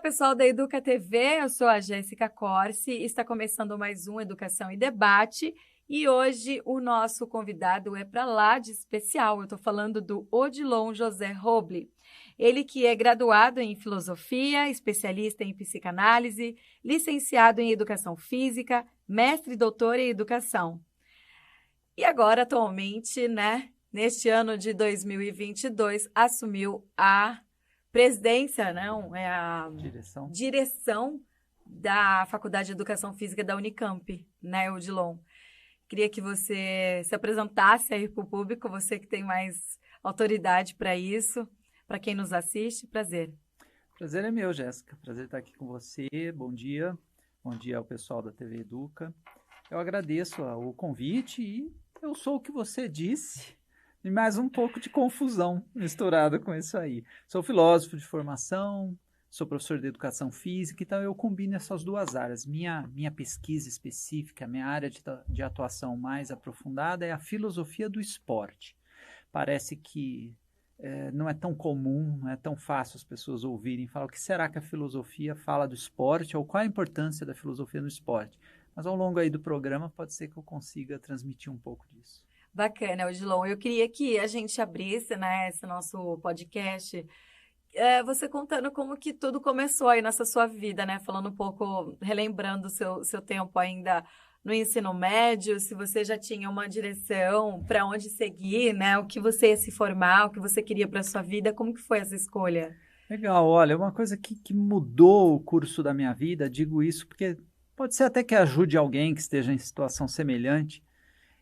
pessoal da Educa TV, eu sou a Jéssica Corsi e está começando mais um Educação e Debate. E hoje o nosso convidado é para lá de especial. Eu estou falando do Odilon José Roble. Ele que é graduado em Filosofia, especialista em Psicanálise, licenciado em Educação Física, mestre e doutor em Educação. E agora, atualmente, neste ano de 2022, assumiu a presidência, não, é a direção da Faculdade de Educação Física da Unicamp, né, Odilon? Queria que você se apresentasse aí para o público, você que tem mais autoridade para isso, para quem nos assiste, prazer. Prazer é meu, Jéssica, prazer estar aqui com você, bom dia ao pessoal da TV Educa. Eu agradeço o convite e eu sou o que você disse, e mais um pouco de confusão misturada com isso aí. Sou filósofo de formação, sou professor de educação física, então eu combino essas duas áreas. Minha pesquisa específica, minha área de atuação mais aprofundada é a filosofia do esporte. Parece que não é tão comum, não é tão fácil as pessoas ouvirem falar o que será que a filosofia fala do esporte ou qual a importância da filosofia no esporte. Mas ao longo aí do programa pode ser que eu consiga transmitir um pouco disso. Bacana, Odilon. Eu queria que a gente abrisse, esse nosso podcast, você contando como que tudo começou aí nessa sua vida, falando um pouco, relembrando o seu tempo ainda no ensino médio, se você já tinha uma direção para onde seguir, o que você ia se formar, o que você queria para sua vida, como que foi essa escolha? Legal, olha, uma coisa que mudou o curso da minha vida, digo isso porque pode ser até que ajude alguém que esteja em situação semelhante.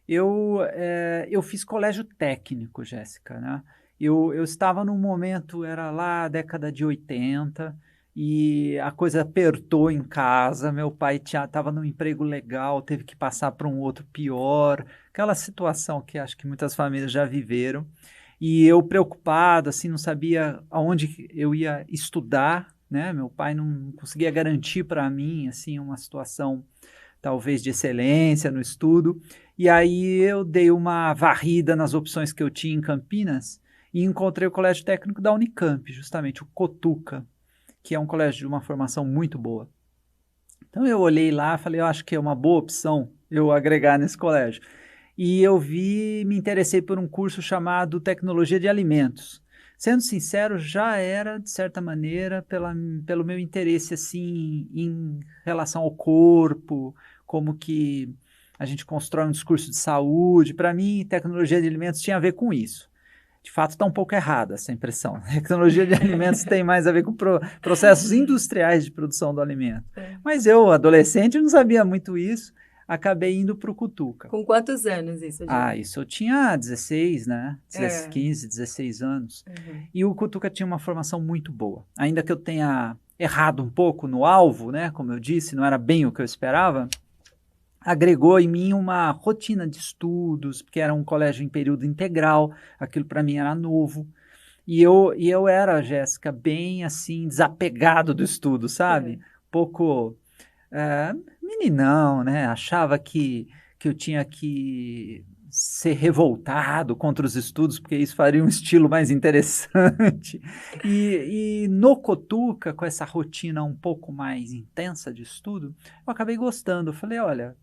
Eu fiz colégio técnico, Jéssica, né? Eu estava num momento, era lá a década de 80, e a coisa apertou em casa, meu pai estava num emprego legal, teve que passar para um outro pior, aquela situação que acho que muitas famílias já viveram, e eu preocupado, assim, não sabia aonde eu ia estudar, né? Meu pai não conseguia garantir para mim, assim, uma situação talvez de excelência no estudo, e aí eu dei uma varrida nas opções que eu tinha em Campinas e encontrei o Colégio Técnico da Unicamp, justamente o Cotuca, que é um colégio de uma formação muito boa. Então eu olhei lá e falei, eu acho que é uma boa opção eu agregar nesse colégio. E eu me interessei por um curso chamado Tecnologia de Alimentos. Sendo sincero, já era, de certa maneira, pelo meu interesse assim, em relação ao corpo, como que a gente constrói um discurso de saúde. Para mim, tecnologia de alimentos tinha a ver com isso. De fato, está um pouco errada essa impressão. Tecnologia de alimentos tem mais a ver com processos industriais de produção do alimento. Mas eu, adolescente, não sabia muito isso. Acabei indo para o Cutuca. Com quantos anos isso? Isso eu tinha 16, né? 15, 16 anos. Uhum. E o Cutuca tinha uma formação muito boa. Ainda que eu tenha errado um pouco no alvo, né? Como eu disse, não era bem o que eu esperava, agregou em mim uma rotina de estudos, porque era um colégio em período integral, aquilo para mim era novo. E eu era, Jéssica, bem assim, desapegado do estudo, sabe? Pouco meninão, né? Achava que eu tinha que ser revoltado contra os estudos, porque isso faria um estilo mais interessante. E no Cotuca, com essa rotina um pouco mais intensa de estudo, eu acabei gostando. Eu falei, olha,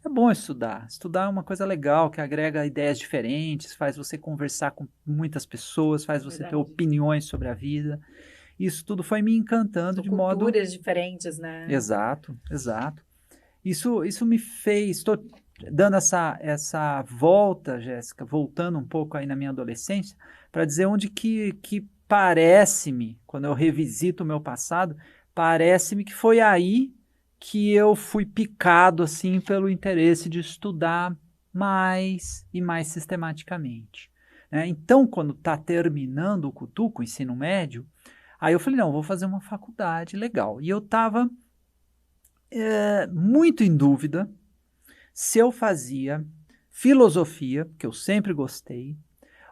é bom estudar. Estudar é uma coisa legal, que agrega ideias diferentes, faz você conversar com muitas pessoas, faz você ter opiniões sobre a vida. Isso tudo foi me encantando de modo... Culturas diferentes, né? Exato, exato. Isso me fez... Estou dando essa volta, Jéssica, voltando um pouco aí na minha adolescência, para dizer onde que parece-me, quando eu revisito o meu passado, parece-me que foi aí que eu fui picado assim pelo interesse de estudar mais e mais sistematicamente. Então, quando está terminando o Cutuca, o ensino médio, aí eu falei, não, vou fazer uma faculdade legal. E eu estava muito em dúvida se eu fazia filosofia, que eu sempre gostei,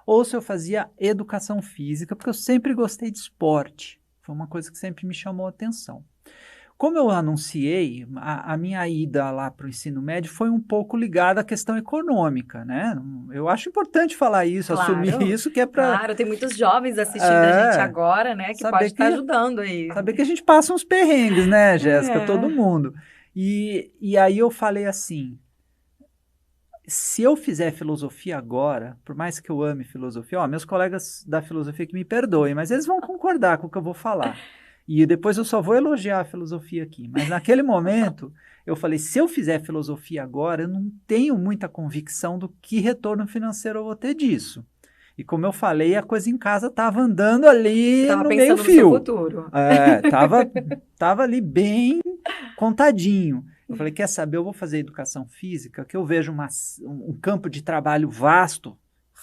ou se eu fazia educação física, porque eu sempre gostei de esporte. Foi uma coisa que sempre me chamou a atenção. Como eu anunciei, a minha ida lá para o ensino médio foi um pouco ligada à questão econômica, né? Eu acho importante falar isso, assumir Claro, isso, que é para claro, tem muitos jovens assistindo a gente agora, né, que pode saber estar que, ajudando aí. saber que a gente passa uns perrengues, né, Jéssica? Todo É. mundo. E aí eu falei assim, se eu fizer filosofia agora, por mais que eu ame filosofia, ó, meus colegas da filosofia que me perdoem, mas eles vão concordar com o que eu vou falar. E depois eu só vou elogiar a filosofia aqui. Mas naquele momento, eu falei, se eu fizer filosofia agora, eu não tenho muita convicção do que retorno financeiro eu vou ter disso. E como eu falei, a coisa em casa estava andando Você ali estava no pensando no seu meio-fio. futuro. Tava ali bem contadinho. Eu falei, quer saber, eu vou fazer educação física, que eu vejo um campo de trabalho vasto,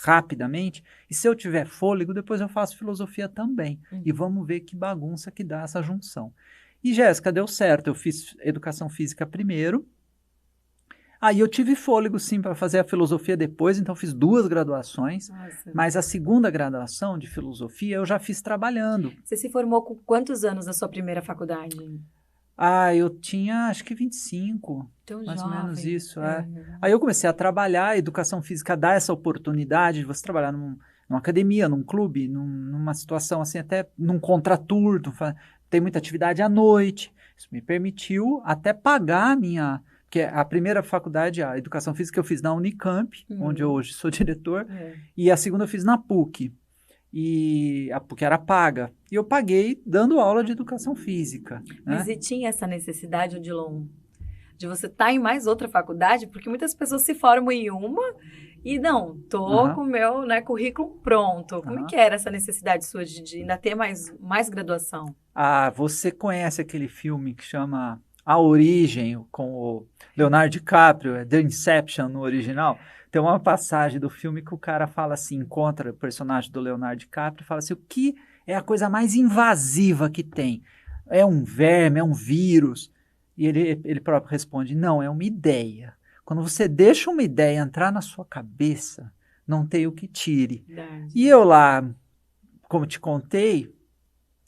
rapidamente, e se eu tiver fôlego, depois eu faço filosofia também. E vamos ver que bagunça que dá essa junção. E, Jéssica, deu certo. Eu fiz educação física primeiro, aí eu tive fôlego, sim, para fazer a filosofia depois, então fiz 2 graduações, Nossa. mas a segunda graduação de filosofia eu já fiz trabalhando. Você se formou com quantos anos da sua primeira faculdade? Eu tinha acho que 25, Tão mais ou menos jovem. isso. Aí eu comecei a trabalhar, a educação física dá essa oportunidade de você trabalhar numa academia, num clube, numa situação assim, até num contraturno, tem muita atividade à noite. Isso me permitiu até pagar a minha. Porque a primeira faculdade, a educação física, eu fiz na Unicamp, onde eu hoje sou diretor, e a segunda eu fiz na PUC. E a PUC era paga. E eu paguei dando aula de educação física. Mas Né? e tinha essa necessidade, Odilon, de você estar em mais outra faculdade? Porque muitas pessoas se formam em uma e não, tô com o meu, né, currículo pronto. Como é que era essa necessidade sua de ainda ter mais graduação? Você conhece aquele filme que chama A Origem, com o Leonardo DiCaprio, é The Inception no original? Tem uma passagem do filme que o cara fala assim, encontra o personagem do Leonardo DiCaprio e fala assim, o que é a coisa mais invasiva que tem? É um verme, é um vírus? E ele próprio responde, não, é uma ideia. Quando você deixa uma ideia entrar na sua cabeça, não tem o que tire. Verdade. E eu lá, como te contei,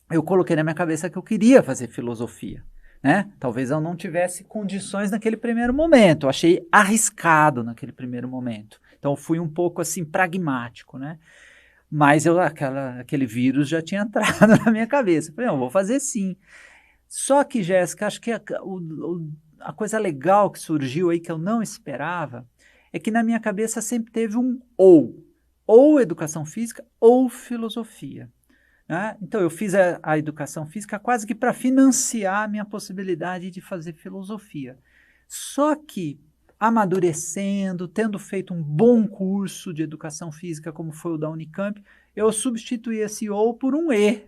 eu coloquei na minha cabeça que eu queria fazer filosofia. Né? Talvez eu não tivesse condições naquele primeiro momento. Eu achei arriscado naquele primeiro momento. Então eu fui um pouco assim pragmático, né? Mas aquele vírus já tinha entrado na minha cabeça. Eu falei, não, vou fazer sim. Só que, Jéssica, acho que a coisa legal que surgiu aí que eu não esperava é que na minha cabeça sempre teve um ou educação física ou filosofia. Né? Então, eu fiz a educação física quase que para financiar a minha possibilidade de fazer filosofia. Só que, amadurecendo, tendo feito um bom curso de educação física, como foi o da Unicamp, eu substituí esse ou por um e.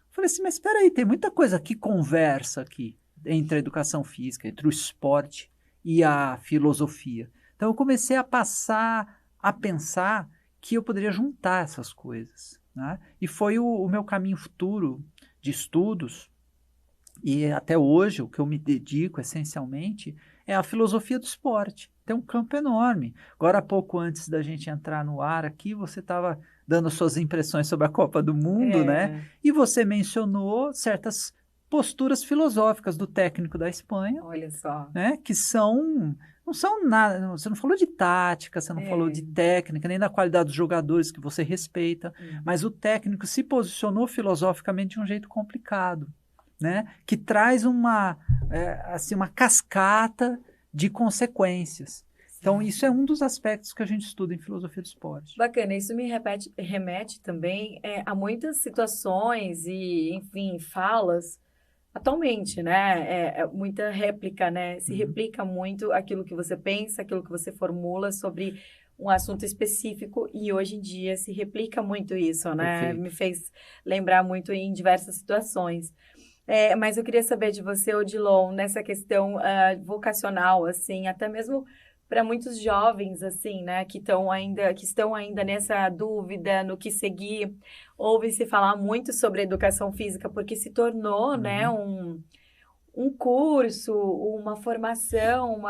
Falei assim, mas espera aí, tem muita coisa que conversa aqui entre a educação física, entre o esporte e a filosofia. Então, eu comecei a passar a pensar que eu poderia juntar essas coisas. Né? E foi o meu caminho futuro de estudos, e até hoje o que eu me dedico essencialmente é a filosofia do esporte. Tem um campo enorme. Agora, há pouco antes da gente entrar no ar aqui, você estava dando suas impressões sobre a Copa do Mundo, né? E você mencionou certas posturas filosóficas do técnico da Espanha. Olha só. Né? Que não são nada, você não falou de tática, você não falou de técnica, nem da qualidade dos jogadores que você respeita, mas o técnico se posicionou filosoficamente de um jeito complicado, né? Que traz uma cascata de consequências. Então, isso é um dos aspectos que a gente estuda em filosofia do esporte. Bacana, isso me remete também a muitas situações e, enfim, falas atualmente, né? Muita réplica, né? Se replica muito aquilo que você pensa, aquilo que você formula sobre um assunto específico e hoje em dia se replica muito isso, né? Perfeito. Me fez lembrar muito em diversas situações. Mas eu queria saber de você, Odilon, nessa questão vocacional, assim, até mesmo para muitos jovens, assim, né, que estão ainda nessa dúvida no que seguir. Ouve-se falar muito sobre educação física, porque se tornou, né, um curso, uma formação,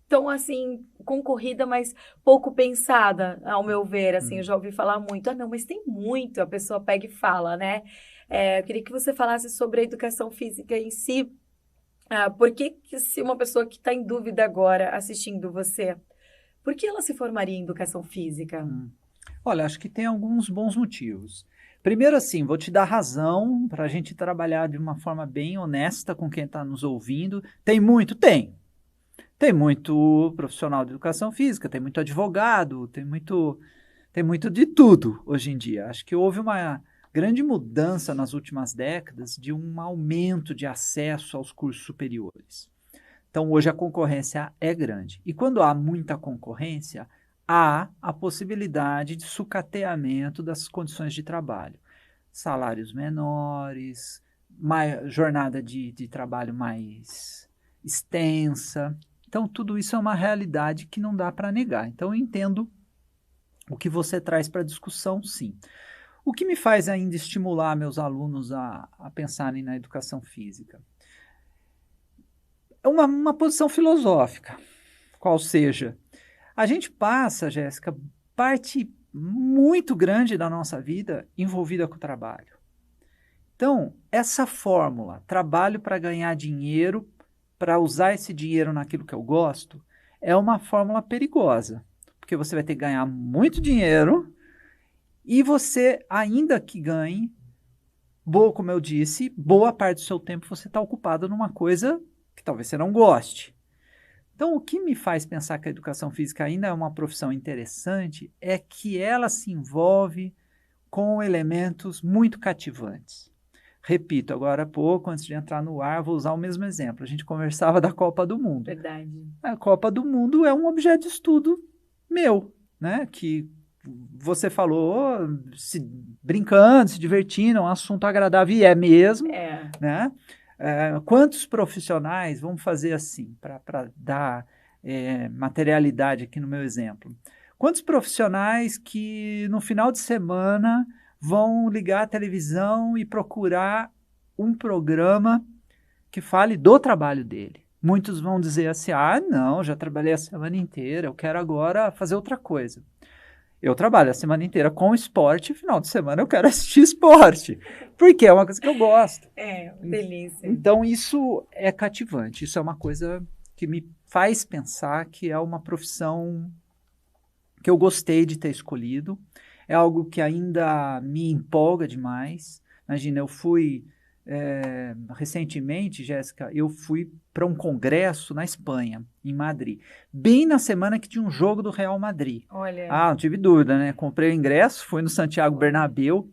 tão, assim, concorrida, mas pouco pensada, ao meu ver, assim, eu já ouvi falar muito. Não, mas tem muito, a pessoa pega e fala, né? Eu queria que você falasse sobre a educação física em si, Por que que se uma pessoa que está em dúvida agora assistindo você, por que ela se formaria em educação física? Olha, acho que tem alguns bons motivos. Primeiro, assim, vou te dar razão para a gente trabalhar de uma forma bem honesta com quem está nos ouvindo. Tem muito? Tem. Tem muito profissional de educação física, tem muito advogado, tem muito de tudo hoje em dia. Acho que houve uma grande mudança nas últimas décadas de um aumento de acesso aos cursos superiores. Então, hoje a concorrência é grande. E quando há muita concorrência, há a possibilidade de sucateamento das condições de trabalho. Salários menores, jornada de trabalho mais extensa. Então, tudo isso é uma realidade que não dá para negar. Então, eu entendo o que você traz para a discussão, sim. O que me faz ainda estimular meus alunos a pensarem na educação física? É uma posição filosófica, qual seja, a gente passa, Jéssica, parte muito grande da nossa vida envolvida com o trabalho. Então, essa fórmula, trabalho para ganhar dinheiro, para usar esse dinheiro naquilo que eu gosto, é uma fórmula perigosa, porque você vai ter que ganhar muito dinheiro e você, ainda que ganhe, como eu disse, boa parte do seu tempo você está ocupado numa coisa que talvez você não goste. Então, o que me faz pensar que a educação física ainda é uma profissão interessante é que ela se envolve com elementos muito cativantes. Repito, agora há pouco, antes de entrar no ar, vou usar o mesmo exemplo. A gente conversava da Copa do Mundo. Verdade. A Copa do Mundo é um objeto de estudo meu, né? Que você falou brincando, se divertindo, é um assunto agradável, e é mesmo, né? Quantos profissionais, vamos fazer assim, para dar materialidade aqui no meu exemplo, quantos profissionais que no final de semana vão ligar a televisão e procurar um programa que fale do trabalho dele? Muitos vão dizer assim, não, já trabalhei a semana inteira, eu quero agora fazer outra coisa. Eu trabalho a semana inteira com esporte, final de semana eu quero assistir esporte, porque é uma coisa que eu gosto. Delícia. Então, isso é cativante, isso é uma coisa que me faz pensar que é uma profissão que eu gostei de ter escolhido, é algo que ainda me empolga demais. Imagina, eu fui, recentemente, Jéssica, eu fui para um congresso na Espanha, em Madrid, bem na semana que tinha um jogo do Real Madrid. Olha. Não tive dúvida, né? Comprei o ingresso, fui no Santiago Bernabéu.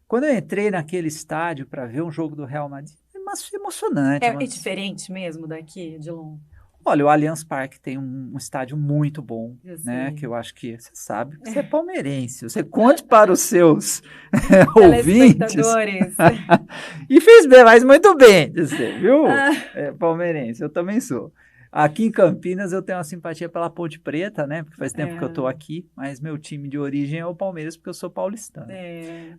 Quando eu entrei naquele estádio para ver um jogo do Real Madrid, é emocionante. É diferente mesmo daqui, Edilon? Olha, o Allianz Parque tem um estádio muito bom, né? Que eu acho que você sabe que você é palmeirense. Você conte para os seus ouvintes. E fez bem, mas muito bem, você viu? Palmeirense, eu também sou. Aqui em Campinas eu tenho uma simpatia pela Ponte Preta, né? Porque faz tempo que eu estou aqui, mas meu time de origem é o Palmeiras, porque eu sou paulistano.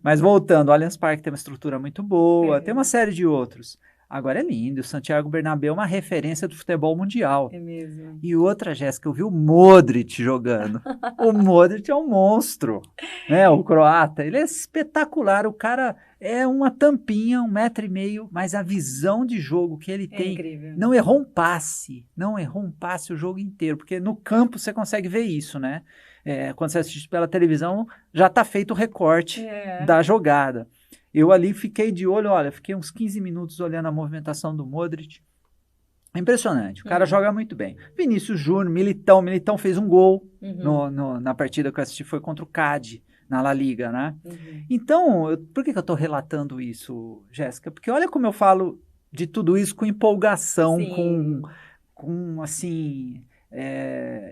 Mas voltando, o Allianz Parque tem uma estrutura muito boa, tem uma série de outros. Agora é lindo, o Santiago Bernabéu é uma referência do futebol mundial. É mesmo. E outra, Jéssica, eu vi o Modric jogando. O Modric é um monstro, né? O croata, ele é espetacular, o cara é uma tampinha, 1,5 m, mas a visão de jogo que ele tem, incrível. não errou um passe o jogo inteiro, porque no campo você consegue ver isso, né? Quando você assiste pela televisão, já está feito o recorte da jogada. Eu ali fiquei de olho, fiquei uns 15 minutos olhando a movimentação do Modric. Impressionante, o cara joga muito bem. Vinícius Júnior, Militão fez um gol na partida que eu assisti, foi contra o Cádiz, na La Liga, né? Então, por que eu estou relatando isso, Jéssica? Porque olha como eu falo de tudo isso com empolgação, com assim,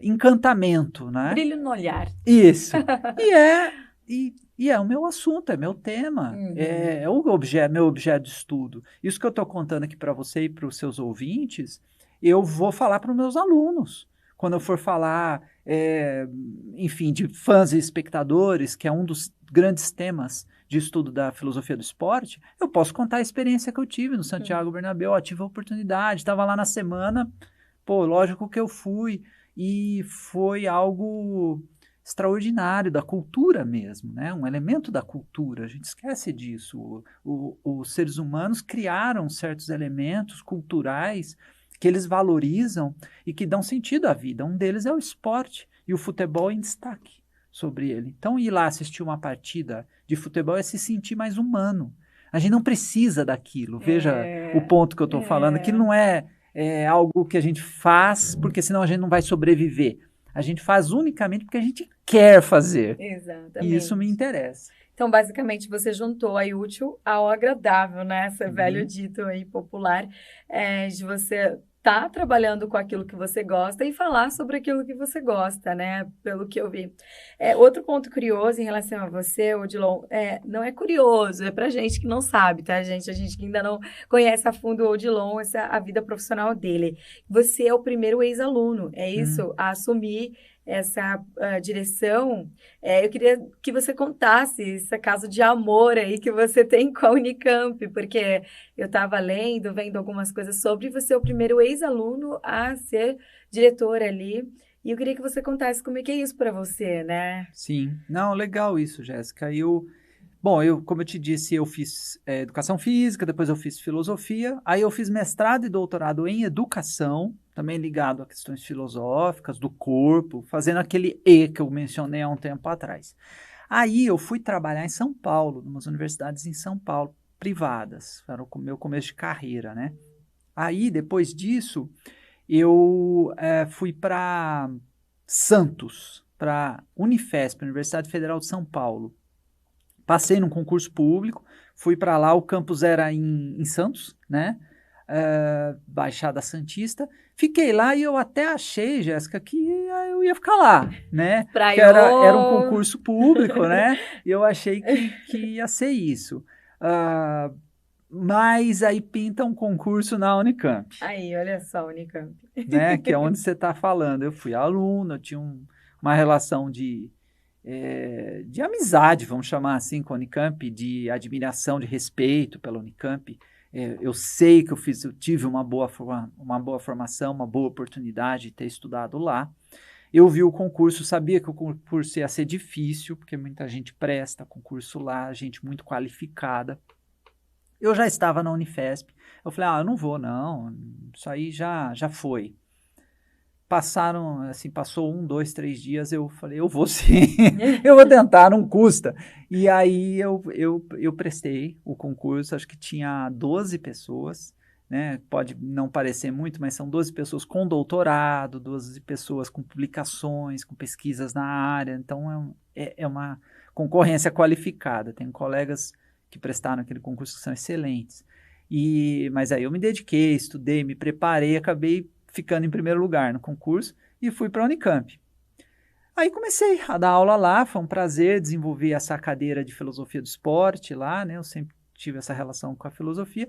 encantamento, né? Brilho no olhar. Isso. E é o meu assunto, é meu tema, é meu objeto de estudo. Isso que eu estou contando aqui para você e para os seus ouvintes, eu vou falar para os meus alunos. Quando eu for falar, enfim, de fãs e espectadores, que é um dos grandes temas de estudo da filosofia do esporte, eu posso contar a experiência que eu tive no Santiago Bernabéu. Tive a oportunidade, estava lá na semana, lógico que eu fui, e foi algo extraordinário da cultura mesmo, né? Um elemento da cultura. A gente esquece disso. Os seres humanos criaram certos elementos culturais que eles valorizam e que dão sentido à vida. Um deles é o esporte e o futebol em destaque sobre ele. Então, ir lá assistir uma partida de futebol é se sentir mais humano. A gente não precisa daquilo. Veja o ponto que eu estou falando. Aquilo não é algo que a gente faz porque senão a gente não vai sobreviver. A gente faz unicamente porque a gente quer fazer. Exatamente. E isso me interessa. Então, basicamente, você juntou aí o útil ao agradável, né? Esse velho dito aí popular, de você estar trabalhando com aquilo que você gosta e falar sobre aquilo que você gosta, né? Pelo que eu vi. Outro ponto curioso em relação a você, Odilon, não é curioso, é pra gente que não sabe, tá, gente? A gente que ainda não conhece a fundo o Odilon, a vida profissional dele. Você é o primeiro ex-aluno, é isso? A assumir essa direção. Eu queria que você contasse esse caso de amor aí que você tem com a Unicamp, porque eu estava vendo algumas coisas sobre você, o primeiro ex-aluno a ser diretor ali, e eu queria que você contasse como é que é isso para você, né? Sim, não, legal isso, Jéssica. Como eu te disse, eu fiz educação física, depois eu fiz filosofia, aí eu fiz mestrado e doutorado em educação, também ligado a questões filosóficas, do corpo, fazendo aquele E que eu mencionei há um tempo atrás. Aí eu fui trabalhar em São Paulo, em umas universidades em São Paulo, privadas, era o meu começo de carreira, né? Aí, depois disso, eu fui para Santos, para Unifesp, Universidade Federal de São Paulo. Passei num concurso público, fui para lá, o campus era em Santos, né? Baixada Santista. Fiquei lá e eu até achei, Jéssica, que eu ia ficar lá, né? Porque era um concurso público, né? E eu achei que ia ser isso. Mas aí pinta um concurso na Unicamp. Aí, olha só, Unicamp. Né? Que é onde você está falando. Eu fui aluno, eu tinha uma relação de amizade, vamos chamar assim, com a Unicamp, de admiração, de respeito pela Unicamp. Eu sei que eu tive uma boa formação, uma boa oportunidade de ter estudado lá. Eu vi o concurso, sabia que o concurso ia ser difícil, porque muita gente presta concurso lá, gente muito qualificada. Eu já estava na Unifesp. Eu falei, eu não vou, não. Isso aí já foi. Passou 1, 2, 3 dias, eu falei, eu vou sim, eu vou tentar, não custa. E aí eu prestei o concurso, acho que tinha 12 pessoas, né? Pode não parecer muito, mas são 12 pessoas com doutorado, 12 pessoas com publicações, com pesquisas na área, então é uma concorrência qualificada. Tenho colegas que prestaram aquele concurso que são excelentes. Mas aí eu me dediquei, estudei, me preparei, acabei ficando em primeiro lugar no concurso e fui para a Unicamp. Aí comecei a dar aula lá, foi um prazer desenvolver essa cadeira de filosofia do esporte lá, né? Eu sempre tive essa relação com a filosofia.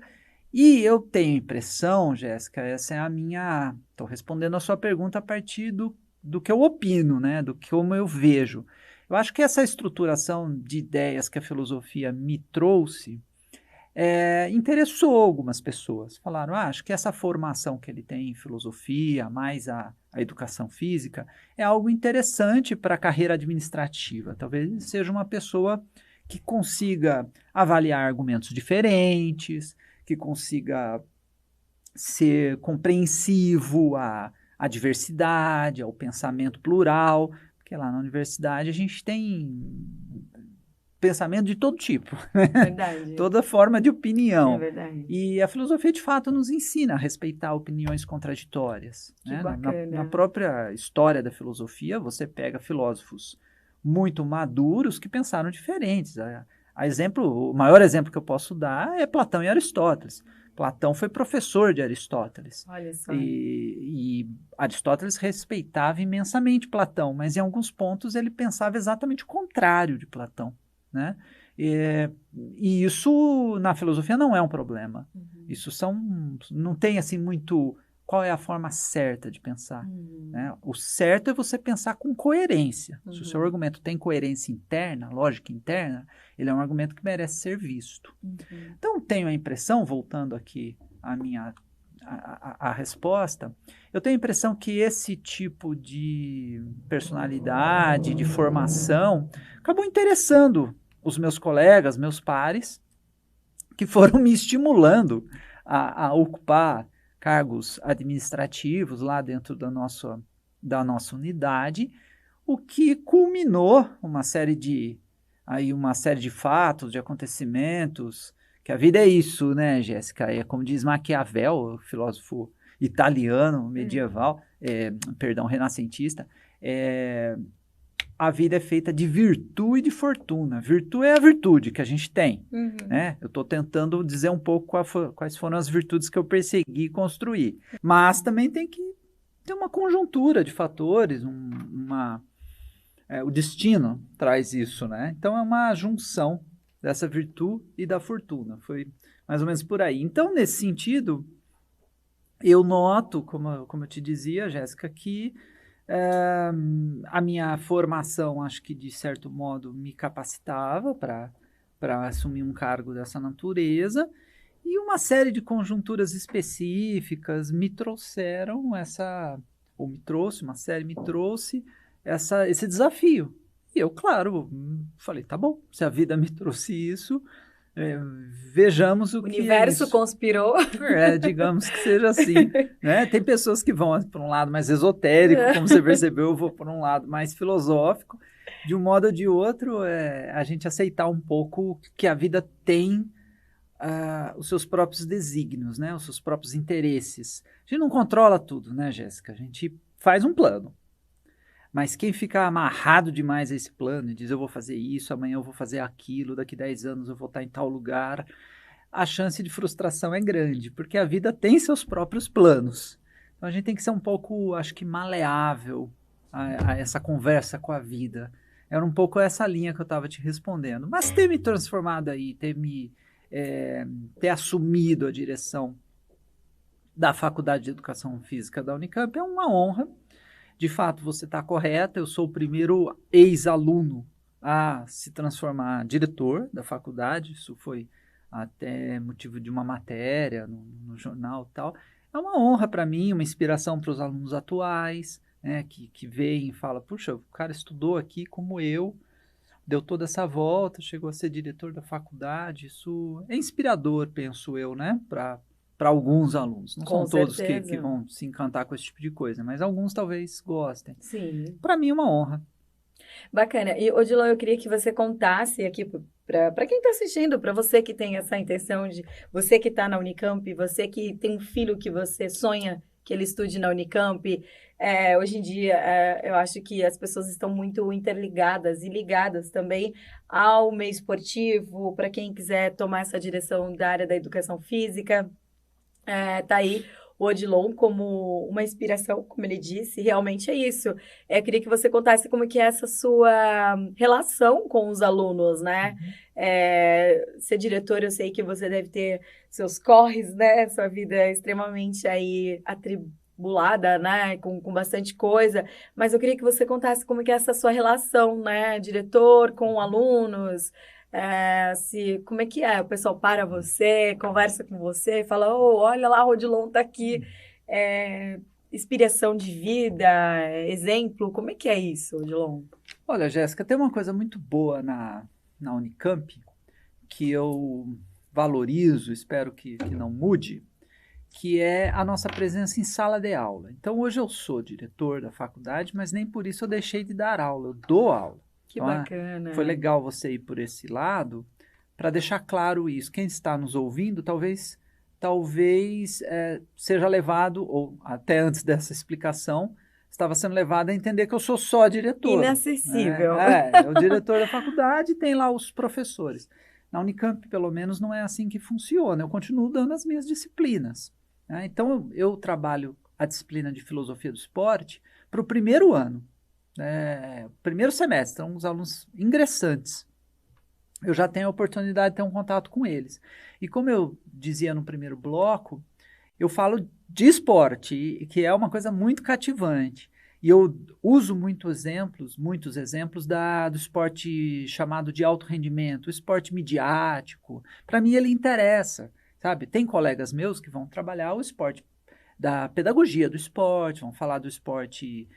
E eu tenho a impressão, Jéssica, essa é a minha... Estou respondendo a sua pergunta a partir do que eu opino, né? Do que como eu vejo. Eu acho que essa estruturação de ideias que a filosofia me trouxe interessou algumas pessoas. Falaram, acho que essa formação que ele tem em filosofia, mais a educação física, é algo interessante para a carreira administrativa. Talvez ele seja uma pessoa que consiga avaliar argumentos diferentes, que consiga ser compreensivo à diversidade, ao pensamento plural, porque lá na universidade a gente tem pensamento de todo tipo, Verdade. Toda forma de opinião. É verdade. E a filosofia, de fato, nos ensina a respeitar opiniões contraditórias. Que né? bacana. Na própria história da filosofia, você pega filósofos muito maduros que pensaram diferentes. O maior exemplo que eu posso dar é Platão e Aristóteles. Platão foi professor de Aristóteles. Olha só. E Aristóteles respeitava imensamente Platão, mas em alguns pontos ele pensava exatamente o contrário de Platão. Né? E isso na filosofia não é um problema. Isso não tem assim muito qual é a forma certa de pensar. Né? O certo é você pensar com coerência. Se o seu argumento tem coerência interna, lógica interna, ele é um argumento que merece ser visto. Então tenho a impressão, voltando aqui à minha a resposta, eu tenho a impressão que esse tipo de personalidade, de formação, acabou interessando os meus colegas, meus pares, que foram me estimulando a ocupar cargos administrativos lá dentro da nossa unidade, o que culminou uma série de fatos, de acontecimentos, que a vida é isso, né, Jéssica? É como diz Maquiavel, o filósofo italiano, medieval, renascentista, a vida é feita de virtude e de fortuna. Virtude é a virtude que a gente tem, né? Eu estou tentando dizer um pouco quais foram as virtudes que eu persegui construir. Mas também tem que ter uma conjuntura de fatores, o destino traz isso, né? Então é uma junção dessa virtude e da fortuna. Foi mais ou menos por aí. Então, nesse sentido, eu noto, como eu te dizia, Jéssica, que a minha formação, acho que de certo modo, me capacitava para assumir um cargo dessa natureza, e uma série de conjunturas específicas me trouxeram esse desafio. E eu, claro, falei, tá bom, se a vida me trouxe isso, vejamos o universo conspirou. Digamos que seja assim, né? Tem pessoas que vão para um lado mais esotérico, como você percebeu, eu vou para um lado mais filosófico. De um modo ou de outro, a gente aceitar um pouco que a vida tem os seus próprios desígnios, né? Os seus próprios interesses. A gente não controla tudo, né, Jéssica? A gente faz um plano. Mas quem fica amarrado demais a esse plano e diz, eu vou fazer isso, amanhã eu vou fazer aquilo, daqui 10 anos eu vou estar em tal lugar, a chance de frustração é grande, porque a vida tem seus próprios planos. Então a gente tem que ser um pouco, acho que, maleável a essa conversa com a vida. Era um pouco essa linha que eu estava te respondendo. Mas ter me transformado aí, ter assumido a direção da Faculdade de Educação Física da Unicamp é uma honra. De fato, você está correta, eu sou o primeiro ex-aluno a se transformar diretor da faculdade, isso foi até motivo de uma matéria no jornal e tal. É uma honra para mim, uma inspiração para os alunos atuais, né, que veem e falam, puxa, o cara estudou aqui como eu, deu toda essa volta, chegou a ser diretor da faculdade, isso é inspirador, penso eu, né, para alguns alunos. Não são todos que vão se encantar com esse tipo de coisa, mas alguns talvez gostem. Sim. Para mim é uma honra. Bacana. E, Odilon, eu queria que você contasse aqui para quem está assistindo, para você que tem essa intenção você que está na Unicamp, você que tem um filho que você sonha que ele estude na Unicamp. Hoje em dia, eu acho que as pessoas estão muito interligadas e ligadas também ao meio esportivo, para quem quiser tomar essa direção da área da educação física. Tá aí o Odilon como uma inspiração, como ele disse, realmente é isso. Eu queria que você contasse como que é essa sua relação com os alunos, né? Ser diretor, eu sei que você deve ter seus corres, né? Sua vida é extremamente aí atribulada, né? Com bastante coisa, mas eu queria que você contasse como que é essa sua relação, né? Diretor com alunos. Como é que é? O pessoal para você, conversa com você, fala, olha lá, o Odilon tá aqui, inspiração de vida, exemplo, como é que é isso, Odilon? Olha, Jéssica, tem uma coisa muito boa na Unicamp, que eu valorizo, espero que não mude, que é a nossa presença em sala de aula. Então, hoje eu sou diretor da faculdade, mas nem por isso eu deixei de dar aula, eu dou aula. Que bacana. Foi legal você ir por esse lado para deixar claro isso. Quem está nos ouvindo, talvez seja levado, ou até antes dessa explicação, estava sendo levado a entender que eu sou só diretor. Inacessível. O diretor da faculdade tem lá os professores. Na Unicamp, pelo menos, não é assim que funciona. Eu continuo dando as minhas disciplinas. Né? Então, eu trabalho a disciplina de filosofia do esporte para o primeiro ano. Primeiro semestre, são os alunos ingressantes. Eu já tenho a oportunidade de ter um contato com eles. E como eu dizia no primeiro bloco, eu falo de esporte, que é uma coisa muito cativante. E eu uso muitos exemplos do esporte chamado de alto rendimento, o esporte midiático. Para mim ele interessa, sabe? Tem colegas meus que vão trabalhar o esporte da pedagogia do esporte, vamos falar do esporte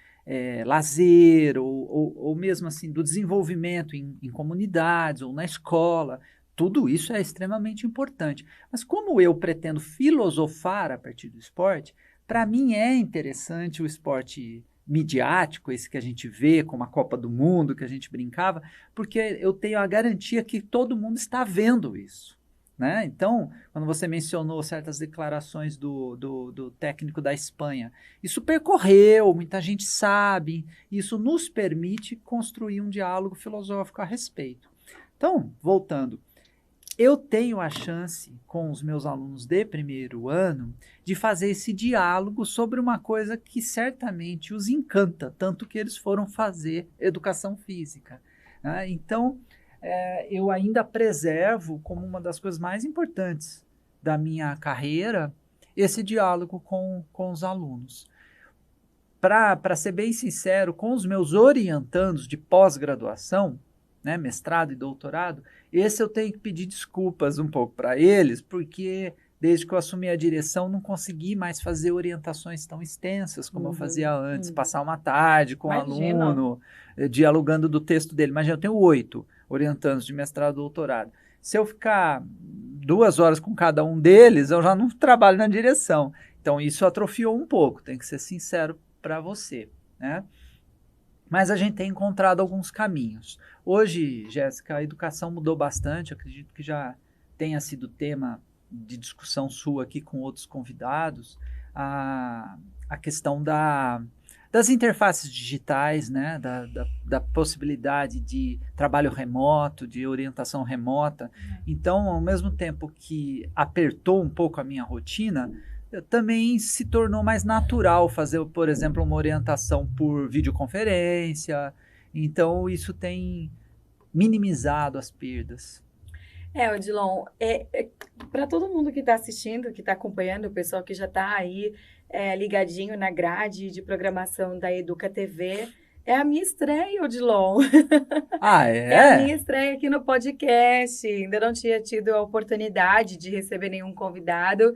lazer, ou mesmo assim do desenvolvimento em comunidades ou na escola. Tudo isso é extremamente importante. Mas como eu pretendo filosofar a partir do esporte, para mim é interessante o esporte midiático, esse que a gente vê, como a Copa do Mundo, que a gente brincava, porque eu tenho a garantia que todo mundo está vendo isso. Né? Então, quando você mencionou certas declarações do técnico da Espanha, isso percorreu, muita gente sabe, isso nos permite construir um diálogo filosófico a respeito. Então, voltando, eu tenho a chance, com os meus alunos de primeiro ano, de fazer esse diálogo sobre uma coisa que certamente os encanta, tanto que eles foram fazer educação física. Né? Então, eu ainda preservo como uma das coisas mais importantes da minha carreira esse diálogo com os alunos. Para ser bem sincero, com os meus orientandos de pós-graduação, né, mestrado e doutorado, esse eu tenho que pedir desculpas um pouco para eles, porque desde que eu assumi a direção não consegui mais fazer orientações tão extensas como eu fazia antes, passar uma tarde com o aluno, dialogando do texto dele. Imagina, eu tenho 8 orientandos de mestrado e doutorado. Se eu ficar 2 horas com cada um deles, eu já não trabalho na direção. Então isso atrofiou um pouco, tenho que ser sincero para você, né? Mas a gente tem encontrado alguns caminhos. Hoje, Jéssica, a educação mudou bastante, acredito que já tenha sido tema de discussão sua aqui com outros convidados, a questão das interfaces digitais, né? da possibilidade de trabalho remoto, de orientação remota. Então, ao mesmo tempo que apertou um pouco a minha rotina, também se tornou mais natural fazer, por exemplo, uma orientação por videoconferência. Então, isso tem minimizado as perdas. Odilon, para todo mundo que está assistindo, que está acompanhando, o pessoal que já está aí ligadinho na grade de programação da Educa TV, é a minha estreia, Odilon. Ah, É a minha estreia aqui no podcast. Ainda não tinha tido a oportunidade de receber nenhum convidado.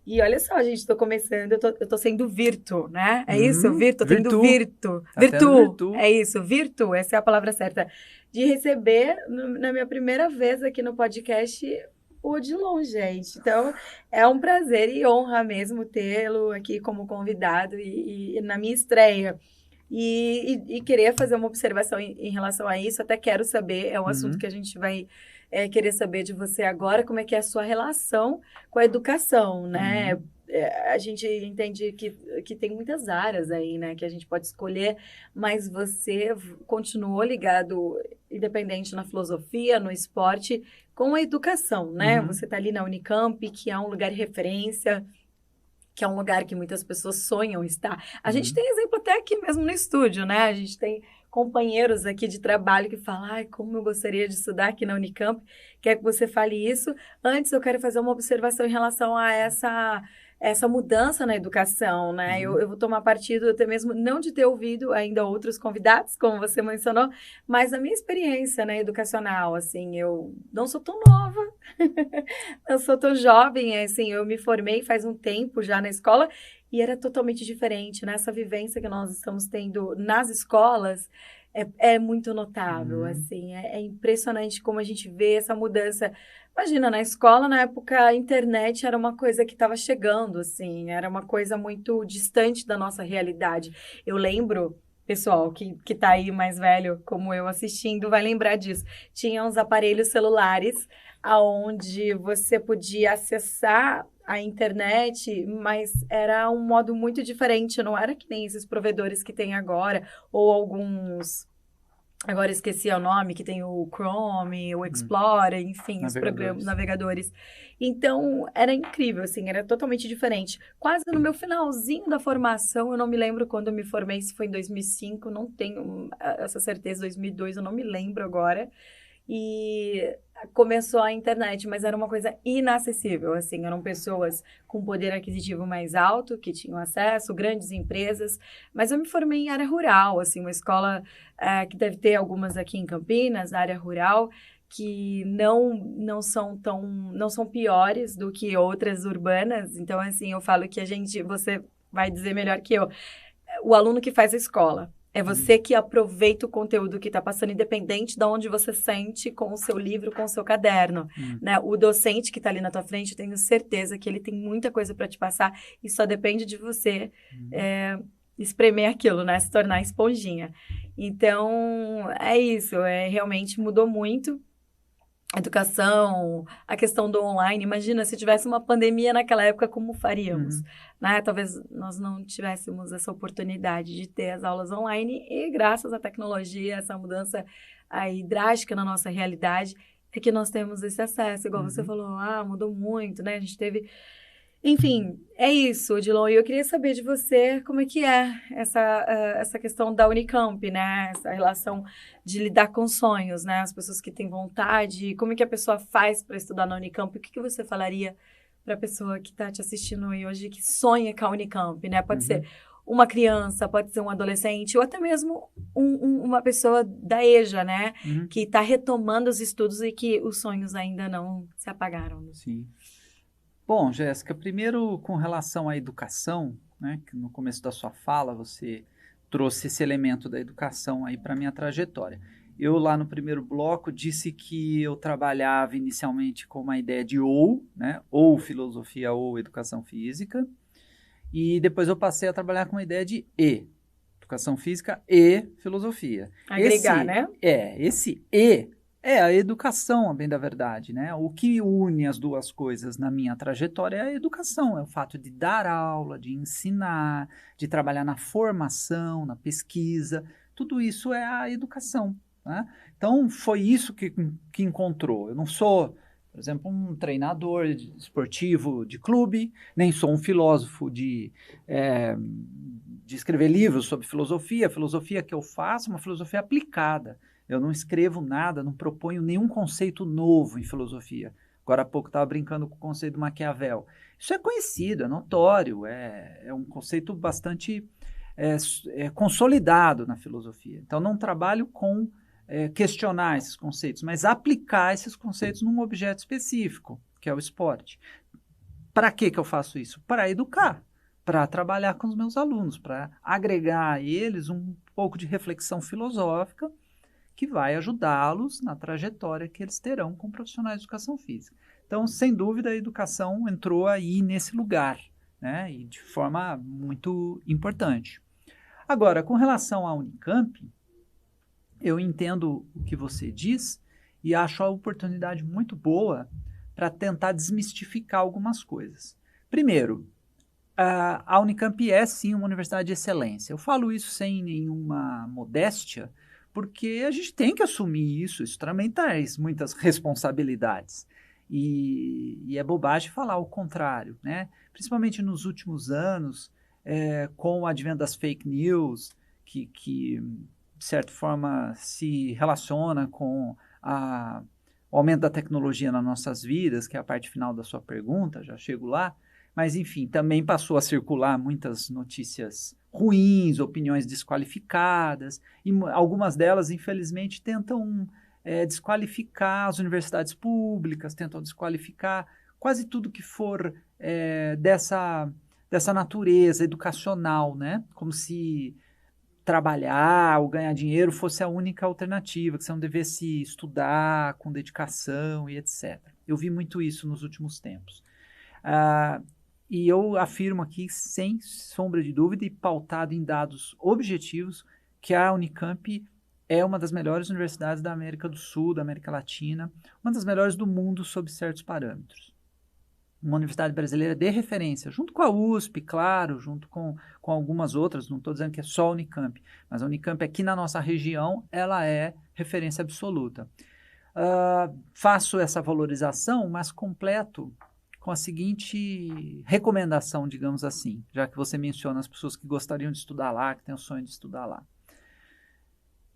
E olha só, gente, estou começando, eu tô sendo virtu, né? É isso? Virtu, tendo virtu. Tá virtu. É isso, virtu, essa é a palavra certa. De receber, na minha primeira vez aqui no podcast, o Odilon, gente. Então, é um prazer e honra mesmo tê-lo aqui como convidado e na minha estreia. E queria fazer uma observação em relação a isso, até quero saber, é um assunto que a gente vai querer saber de você agora, como é que é a sua relação com a educação, né? A gente entende que tem muitas áreas aí, né, que a gente pode escolher, mas você continuou ligado, independente na filosofia, no esporte, com a educação, né? Você está ali na Unicamp, que é um lugar de referência, que é um lugar que muitas pessoas sonham estar. A gente tem exemplo até aqui mesmo no estúdio, né? A gente tem companheiros aqui de trabalho que falam, ai, como eu gostaria de estudar aqui na Unicamp. Quer que você fale isso? Antes, eu quero fazer uma observação em relação a essa mudança na educação, né? Eu vou tomar partido até mesmo, não de ter ouvido ainda outros convidados, como você mencionou, mas a minha experiência, né, educacional, assim, eu não sou tão nova, eu sou tão jovem, assim, eu me formei faz um tempo já na escola e era totalmente diferente, né? Essa vivência que nós estamos tendo nas escolas é muito notável, assim, é impressionante como a gente vê essa mudança. Imagina, na escola, na época, a internet era uma coisa que estava chegando, assim, era uma coisa muito distante da nossa realidade. Eu lembro, pessoal, que tá aí mais velho, como eu assistindo, vai lembrar disso. Tinha uns aparelhos celulares onde você podia acessar a internet, mas era um modo muito diferente, não era que nem esses provedores que tem agora, ou alguns... Agora esqueci o nome, que tem o Chrome, o Explorer, enfim, os programas, navegadores. Então, era incrível, assim, era totalmente diferente. Quase no meu finalzinho da formação, eu não me lembro quando eu me formei, se foi em 2005, não tenho essa certeza, 2002, eu não me lembro agora. E começou a internet, mas era uma coisa inacessível, assim, eram pessoas com poder aquisitivo mais alto, que tinham acesso, grandes empresas, mas eu me formei em área rural, assim, uma escola que deve ter algumas aqui em Campinas, área rural, que não são piores do que outras urbanas. Então, assim, eu falo que você vai dizer melhor que eu. O aluno que faz a escola. É você que aproveita o conteúdo que está passando, independente de onde você sente com o seu livro, com o seu caderno. Né? O docente que está ali na tua frente, eu tenho certeza que ele tem muita coisa para te passar e só depende de você espremer aquilo, né? Se tornar esponjinha. Então, é isso. Realmente mudou muito. Educação, a questão do online. Imagina, se tivesse uma pandemia naquela época, como faríamos? Né? Talvez nós não tivéssemos essa oportunidade de ter as aulas online e graças à tecnologia, essa mudança aí drástica na nossa realidade, é que nós temos esse acesso. Igual você falou, mudou muito, né? A gente teve... Enfim, é isso, Odilon. E eu queria saber de você como é que é essa questão da Unicamp, né? Essa relação de lidar com sonhos, né? As pessoas que têm vontade, como é que a pessoa faz para estudar na Unicamp? O que você falaria para a pessoa que está te assistindo aí hoje que sonha com a Unicamp, né? Pode ser uma criança, pode ser um adolescente, ou até mesmo uma pessoa da EJA, né? Que está retomando os estudos e que os sonhos ainda não se apagaram. Né? Sim. Bom, Jéssica, primeiro com relação à educação, né, que no começo da sua fala você trouxe esse elemento da educação aí para a minha trajetória. Eu lá no primeiro bloco disse que eu trabalhava inicialmente com uma ideia de né, ou filosofia ou educação física, e depois eu passei a trabalhar com uma ideia de educação física e filosofia. Agregar, né? Esse é a educação, a bem da verdade, né? O que une as duas coisas na minha trajetória é a educação, é o fato de dar aula, de ensinar, de trabalhar na formação, na pesquisa, tudo isso é a educação, né? Então, foi isso que encontrou. Eu não sou, por exemplo, um treinador esportivo de clube, nem sou um filósofo de escrever livros sobre filosofia. A filosofia que eu faço é uma filosofia aplicada. Eu não escrevo nada, não proponho nenhum conceito novo em filosofia. Agora há pouco estava brincando com o conceito do Maquiavel. Isso é conhecido, é notório, é um conceito bastante consolidado na filosofia. Então, não trabalho com questionar esses conceitos, mas aplicar esses conceitos num objeto específico, que é o esporte. Para que eu faço isso? Para educar, para trabalhar com os meus alunos, para agregar a eles um pouco de reflexão filosófica que vai ajudá-los na trajetória que eles terão como profissionais de educação física. Então, sem dúvida, a educação entrou aí nesse lugar, né? E de forma muito importante. Agora, com relação à Unicamp, eu entendo o que você diz e acho a oportunidade muito boa para tentar desmistificar algumas coisas. Primeiro, a Unicamp é sim uma universidade de excelência. Eu falo isso sem nenhuma modéstia, porque a gente tem que assumir isso também traz muitas responsabilidades. E é bobagem falar o contrário, né? Principalmente nos últimos anos, com o advento das fake news, que de certa forma se relaciona com o aumento da tecnologia nas nossas vidas, que é a parte final da sua pergunta, já chego lá. Mas, enfim, também passou a circular muitas notícias ruins, opiniões desqualificadas, e algumas delas, infelizmente, tentam desqualificar as universidades públicas, tentam desqualificar quase tudo que for dessa natureza educacional, né? Como se trabalhar ou ganhar dinheiro fosse a única alternativa, que você não devesse estudar com dedicação e etc. Eu vi muito isso nos últimos tempos. E eu afirmo aqui, sem sombra de dúvida e pautado em dados objetivos, que a Unicamp é uma das melhores universidades da América do Sul, da América Latina, uma das melhores do mundo sob certos parâmetros. Uma universidade brasileira de referência, junto com a USP, claro, junto com algumas outras, não estou dizendo que é só a Unicamp, mas a Unicamp aqui na nossa região, ela é referência absoluta. Faço essa valorização, mas completo com a seguinte recomendação, digamos assim, já que você menciona as pessoas que gostariam de estudar lá, que têm o sonho de estudar lá.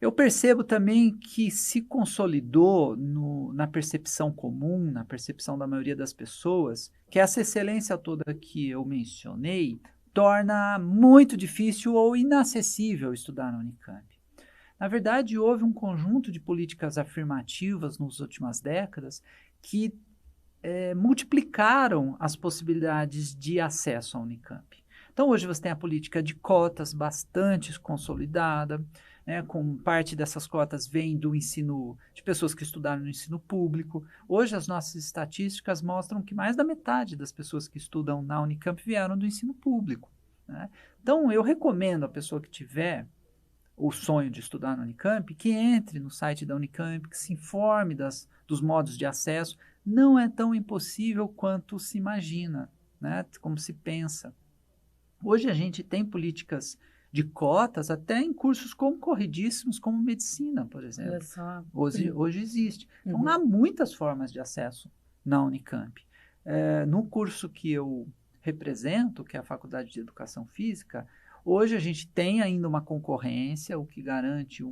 Eu percebo também que se consolidou na percepção comum, na percepção da maioria das pessoas, que essa excelência toda que eu mencionei torna muito difícil ou inacessível estudar na Unicamp. Na verdade, houve um conjunto de políticas afirmativas nas últimas décadas que multiplicaram as possibilidades de acesso à Unicamp. Então, hoje você tem a política de cotas bastante consolidada, né, com parte dessas cotas vem do ensino, de pessoas que estudaram no ensino público. Hoje, as nossas estatísticas mostram que mais da metade das pessoas que estudam na Unicamp vieram do ensino público, né? Então, eu recomendo a pessoa que tiver o sonho de estudar na Unicamp, que entre no site da Unicamp, que se informe dos modos de acesso. Não é tão impossível quanto se imagina, né? Como se pensa. Hoje a gente tem políticas de cotas até em cursos concorridíssimos como medicina, por exemplo. Olha só. Hoje existe. Então, há muitas formas de acesso na Unicamp. No curso que eu represento, que é a Faculdade de Educação Física, hoje a gente tem ainda uma concorrência, o que garante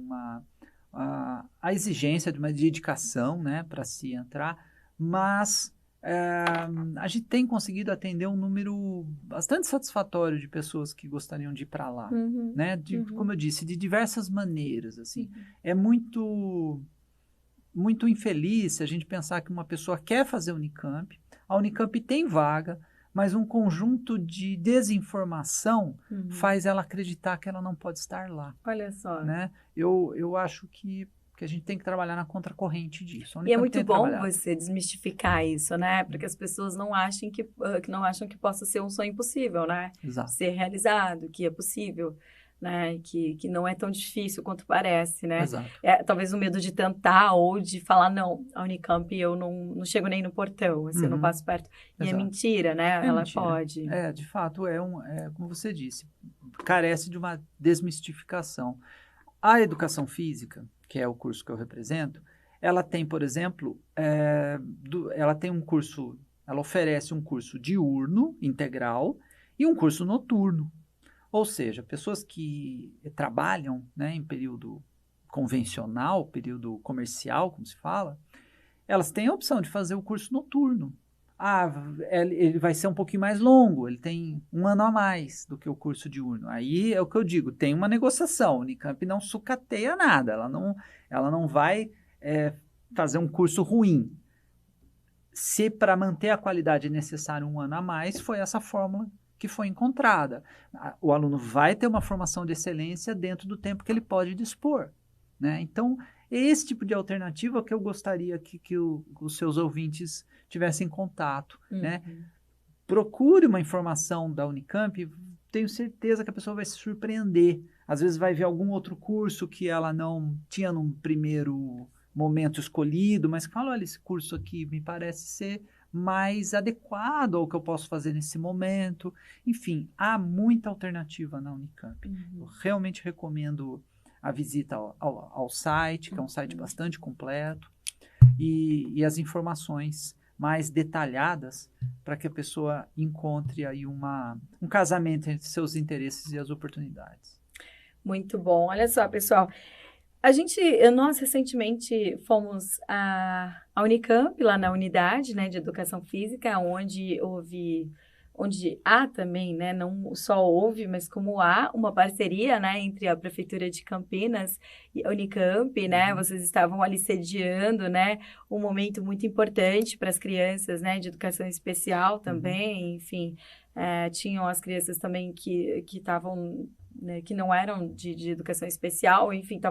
a exigência de uma dedicação, né, para se entrar, mas a gente tem conseguido atender um número bastante satisfatório de pessoas que gostariam de ir para lá, né? Como eu disse, de diversas maneiras, assim. É muito infeliz se a gente pensar que uma pessoa quer fazer Unicamp, a Unicamp tem vaga, mas um conjunto de desinformação faz ela acreditar que ela não pode estar lá. Olha só. Né? Eu acho que a gente tem que trabalhar na contracorrente disso. E é muito bom você desmistificar isso, né? Para que as pessoas não achem que possa ser um sonho impossível, né? Exato. Ser realizado, que é possível, né? Que não é tão difícil quanto parece, né? Exato. Talvez o medo de tentar ou de falar, não, a Unicamp eu não chego nem no portão, assim, eu não passo perto. E Exato. é mentira, né? Ela mentira. pode. De fato, como você disse, carece de uma desmistificação. A educação física, que é o curso que eu represento, ela tem, por exemplo, ela oferece um curso diurno, integral, e um curso noturno. Ou seja, pessoas que trabalham, né, em período convencional, período comercial, como se fala, elas têm a opção de fazer o curso noturno. Ele vai ser um pouquinho mais longo, ele tem 1 ano a mais do que o curso diurno. Aí é o que eu digo, tem uma negociação. A Unicamp não sucateia nada, ela não vai fazer um curso ruim. Se para manter a qualidade é necessário 1 ano a mais, foi essa fórmula que foi encontrada. O aluno vai ter uma formação de excelência dentro do tempo que ele pode dispor, né? Então, esse tipo de alternativa que eu gostaria que os seus ouvintes tivessem contato, né? Procure uma informação da Unicamp, tenho certeza que a pessoa vai se surpreender. Às vezes vai ver algum outro curso que ela não tinha num primeiro momento escolhido, mas fala, olha, esse curso aqui me parece ser mais adequado ao que eu posso fazer nesse momento. Enfim, há muita alternativa na Unicamp. Eu realmente recomendo a visita ao site, que é um site bastante completo, e as informações mais detalhadas para que a pessoa encontre aí um casamento entre seus interesses e as oportunidades. Muito bom. Olha só, pessoal, nós recentemente fomos à Unicamp, lá na unidade, né, de Educação Física, onde há também, né, não só houve, mas como há uma parceria, né, entre a Prefeitura de Campinas e a Unicamp, né, vocês estavam ali sediando, né, um momento muito importante para as crianças, né, de educação especial também, enfim, tinham as crianças também que estavam, né, que não eram de educação especial, enfim,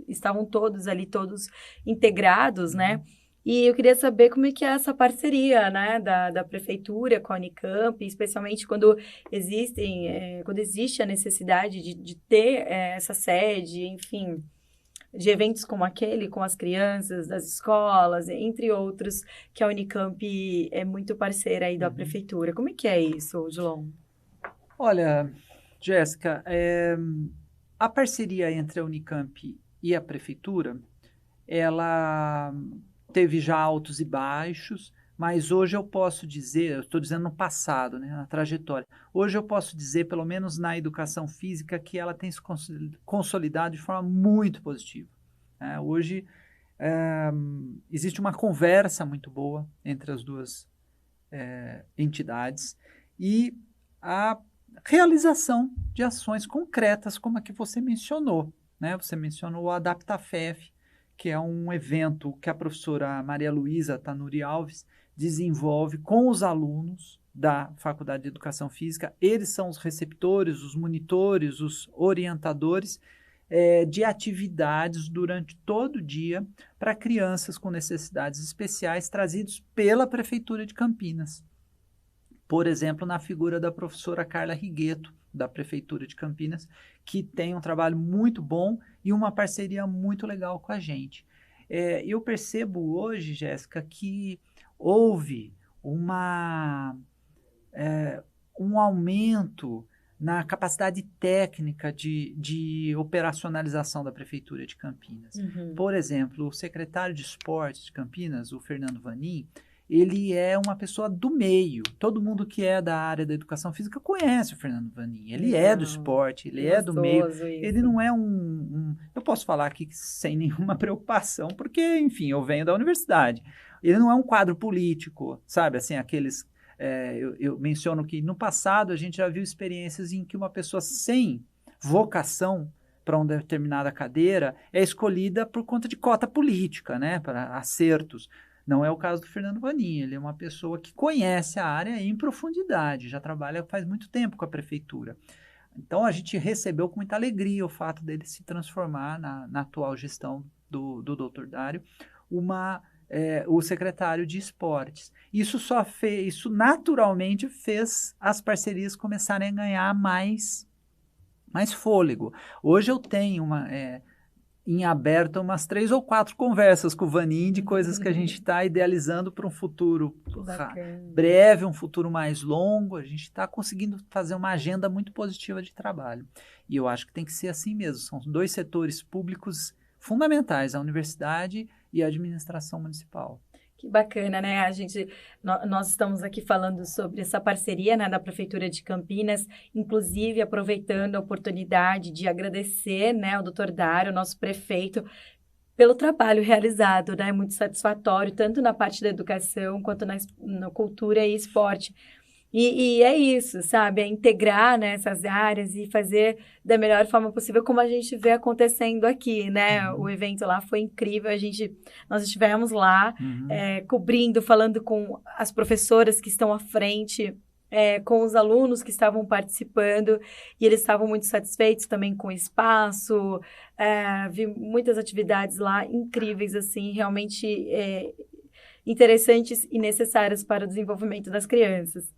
estavam todos ali, todos integrados, né. E eu queria saber como é que é essa parceria, né, da prefeitura com a Unicamp, especialmente quando existe a necessidade de ter essa sede, enfim, de eventos como aquele, com as crianças, das escolas, entre outros, que a Unicamp é muito parceira aí da prefeitura. Como é que é isso, Odilon? Olha, Jéssica, a parceria entre a Unicamp e a prefeitura, ela teve já altos e baixos, mas hoje eu posso dizer, eu estou dizendo no passado, né, na trajetória, hoje eu posso dizer, pelo menos na educação física, que ela tem se consolidado de forma muito positiva. Hoje existe uma conversa muito boa entre as duas entidades e a realização de ações concretas, como a que você mencionou, né? Você mencionou o AdaptaFef, que é um evento que a professora Maria Luísa Tanuri Alves desenvolve com os alunos da Faculdade de Educação Física. Eles são os receptores, os monitores, os orientadores de atividades durante todo o dia para crianças com necessidades especiais trazidos pela Prefeitura de Campinas. Por exemplo, na figura da professora Carla Rigueto, da Prefeitura de Campinas, que tem um trabalho muito bom e uma parceria muito legal com a gente. Eu percebo hoje, Jéssica, que houve um aumento na capacidade técnica de operacionalização da Prefeitura de Campinas. Uhum. Por exemplo, o secretário de Esportes de Campinas, o Fernando Vanin, ele é uma pessoa do meio. Todo mundo que é da área da educação física conhece o Fernando Vanin. Ele é do esporte, ele é do meio. Isso. Ele não é Eu posso falar aqui sem nenhuma preocupação, porque, enfim, eu venho da universidade. Ele não é um quadro político, sabe? Assim, aqueles... eu menciono que no passado a gente já viu experiências em que uma pessoa sem vocação para uma determinada cadeira é escolhida por conta de cota política, né? Para acertos. Não é o caso do Fernando Vanin, ele é uma pessoa que conhece a área em profundidade, já trabalha faz muito tempo com a prefeitura. Então, a gente recebeu com muita alegria o fato dele se transformar na atual gestão do Dr. Dário, o secretário de esportes. Isso naturalmente fez as parcerias começarem a ganhar mais fôlego. Hoje eu tenho em aberto umas 3 ou 4 conversas com o Vanin de coisas que a gente está idealizando para um futuro breve, um futuro mais longo. A gente está conseguindo fazer uma agenda muito positiva de trabalho. E eu acho que tem que ser assim mesmo. São 2 setores públicos fundamentais, a universidade e a administração municipal. Que bacana, né? Nós estamos aqui falando sobre essa parceria, né, da Prefeitura de Campinas, inclusive aproveitando a oportunidade de agradecer, né, ao Dr. Dário, nosso prefeito, pelo trabalho realizado, né? Muito satisfatório, tanto na parte da educação quanto na cultura e esporte. E é isso, sabe? É integrar, né, essas áreas e fazer da melhor forma possível, como a gente vê acontecendo aqui, né? Uhum. O evento lá foi incrível, nós estivemos lá, cobrindo, falando com as professoras que estão à frente, com os alunos que estavam participando, e eles estavam muito satisfeitos também com o espaço, vi muitas atividades lá incríveis, assim, realmente interessantes e necessárias para o desenvolvimento das crianças.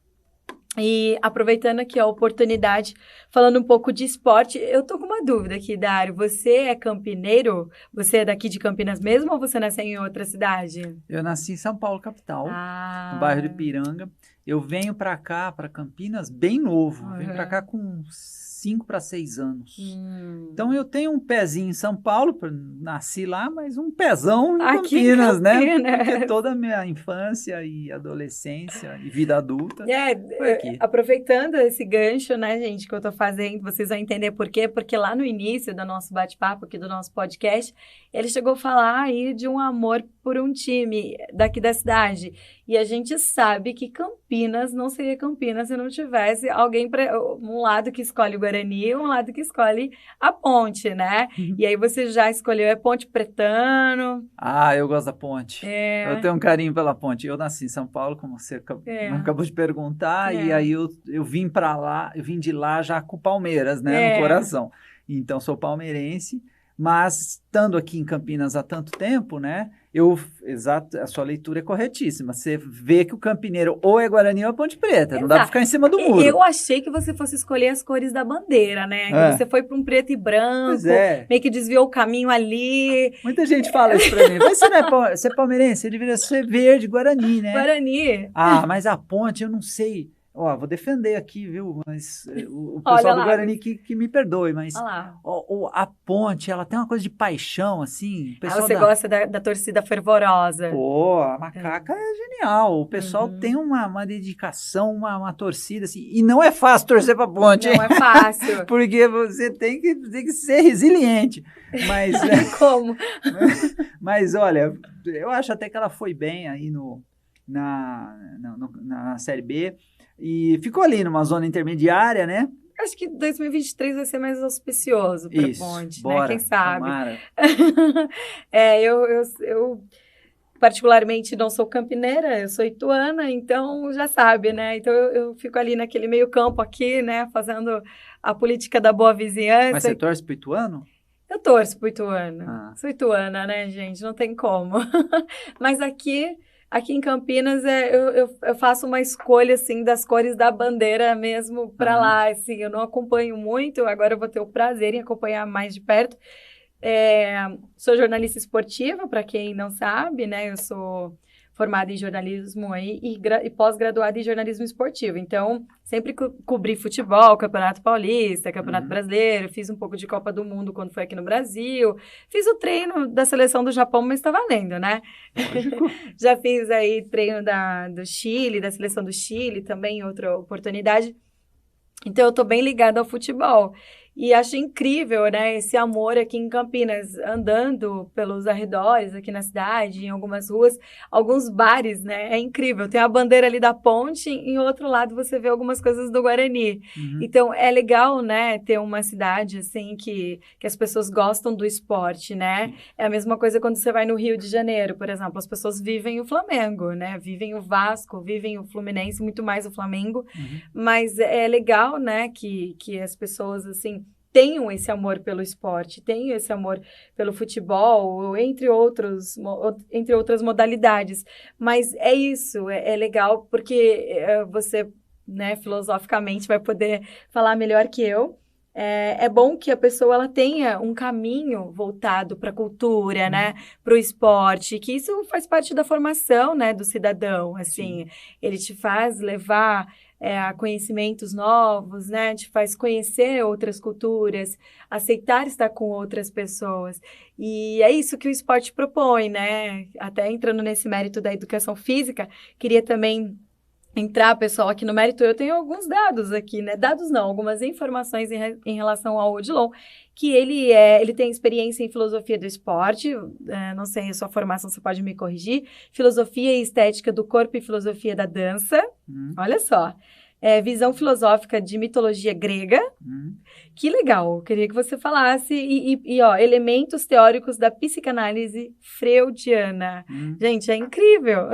E aproveitando aqui a oportunidade, falando um pouco de esporte, eu tô com uma dúvida aqui, Dário. Você é campineiro? Você é daqui de Campinas mesmo ou você nasceu em outra cidade? Eu nasci em São Paulo, capital, no bairro de Ipiranga. Eu venho para cá, para Campinas, bem novo. Venho para cá com 5 para 6 anos. Então, eu tenho um pezinho em São Paulo, nasci lá, mas um pezão em Campinas, né? Porque toda a minha infância e adolescência e vida adulta foi aqui. Aproveitando esse gancho, né, gente, que eu tô fazendo, vocês vão entender por quê, porque lá no início do nosso bate-papo aqui do nosso podcast, ele chegou a falar aí de um amor por um time daqui da cidade. E a gente sabe que Campinas não seria Campinas se não tivesse alguém um lado que escolhe o Guarani e um lado que escolhe a Ponte, né? E aí você já escolheu a Ponte Pretano. Eu gosto da Ponte. Eu tenho um carinho pela Ponte. Eu nasci em São Paulo, como você acabou de perguntar, e aí eu vim para lá, eu vim de lá já com o Palmeiras, né, no coração. Então, sou palmeirense. Mas, estando aqui em Campinas há tanto tempo, né, a sua leitura é corretíssima. Você vê que o campineiro ou é Guarani ou é Ponte Preta. Não dá para ficar em cima do muro. Eu achei que você fosse escolher as cores da bandeira, né? Que você foi para um preto e branco, meio que desviou o caminho ali. Muita gente fala isso para mim. Mas você é palmeirense, você deveria ser verde, Guarani, né? Guarani. Mas a Ponte, eu não sei... vou defender aqui, viu? Mas o pessoal do Guarani que me perdoe, mas a Ponte, ela tem uma coisa de paixão, assim. Você gosta da torcida fervorosa. A Macaca é genial. O pessoal tem uma dedicação, uma torcida, assim. E não é fácil torcer pra Ponte. Não é fácil. Porque você tem que ser resiliente. Mas, como? Mas, olha, eu acho até que ela foi bem aí na Série B. E ficou ali numa zona intermediária, né? acho que 2023 vai ser mais auspicioso para a Ponte, né? Quem sabe? Tomara. Eu particularmente não sou campineira, eu sou ituana, então já sabe, né? Então eu fico ali naquele meio campo aqui, né? Fazendo a política da boa vizinhança. Mas você torce pro Ituano? Eu torço pro Ituano. Sou ituana, né, gente? Não tem como. Mas aqui em Campinas, eu faço uma escolha, assim, das cores da bandeira mesmo para lá, assim. Eu não acompanho muito, agora eu vou ter o prazer em acompanhar mais de perto. Sou jornalista esportiva, para quem não sabe, né? Eu sou formada em jornalismo aí e pós-graduada em jornalismo esportivo. Então, sempre cobri futebol, Campeonato Paulista, Campeonato Brasileiro, fiz um pouco de Copa do Mundo quando foi aqui no Brasil, fiz o treino da seleção do Japão, mas está valendo, né? Já fiz aí treino do Chile, da seleção do Chile, também em outra oportunidade. Então, eu estou bem ligada ao futebol. E acho incrível, né, esse amor aqui em Campinas, andando pelos arredores aqui na cidade, em algumas ruas, alguns bares, né, é incrível. Tem a bandeira ali da Ponte, e em outro lado você vê algumas coisas do Guarani. Então, é legal, né, ter uma cidade, assim, que as pessoas gostam do esporte, né? É a mesma coisa quando você vai no Rio de Janeiro, por exemplo, as pessoas vivem o Flamengo, né? Vivem o Vasco, vivem o Fluminense, muito mais o Flamengo, mas é legal, né, que as pessoas, assim, tenham esse amor pelo esporte, tenham esse amor pelo futebol, entre outras modalidades. Mas é isso, é legal porque você, né, filosoficamente vai poder falar melhor que eu. É bom que a pessoa ela tenha um caminho voltado para a cultura, né, para o esporte, que isso faz parte da formação, né, do cidadão, assim. Ele te faz levar a conhecimentos novos, né? Te faz conhecer outras culturas, aceitar estar com outras pessoas. E é isso que o esporte propõe, né? Até entrando nesse mérito da educação física, queria também entrar, pessoal, aqui no mérito. Eu tenho alguns dados aqui, né? Dados não, algumas informações em relação ao Odilon, que ele tem experiência em filosofia do esporte, não sei a sua formação, você pode me corrigir, filosofia e estética do corpo e filosofia da dança, olha só, visão filosófica de mitologia grega, que legal, eu queria que você falasse, ó, elementos teóricos da psicanálise freudiana. Gente, é incrível,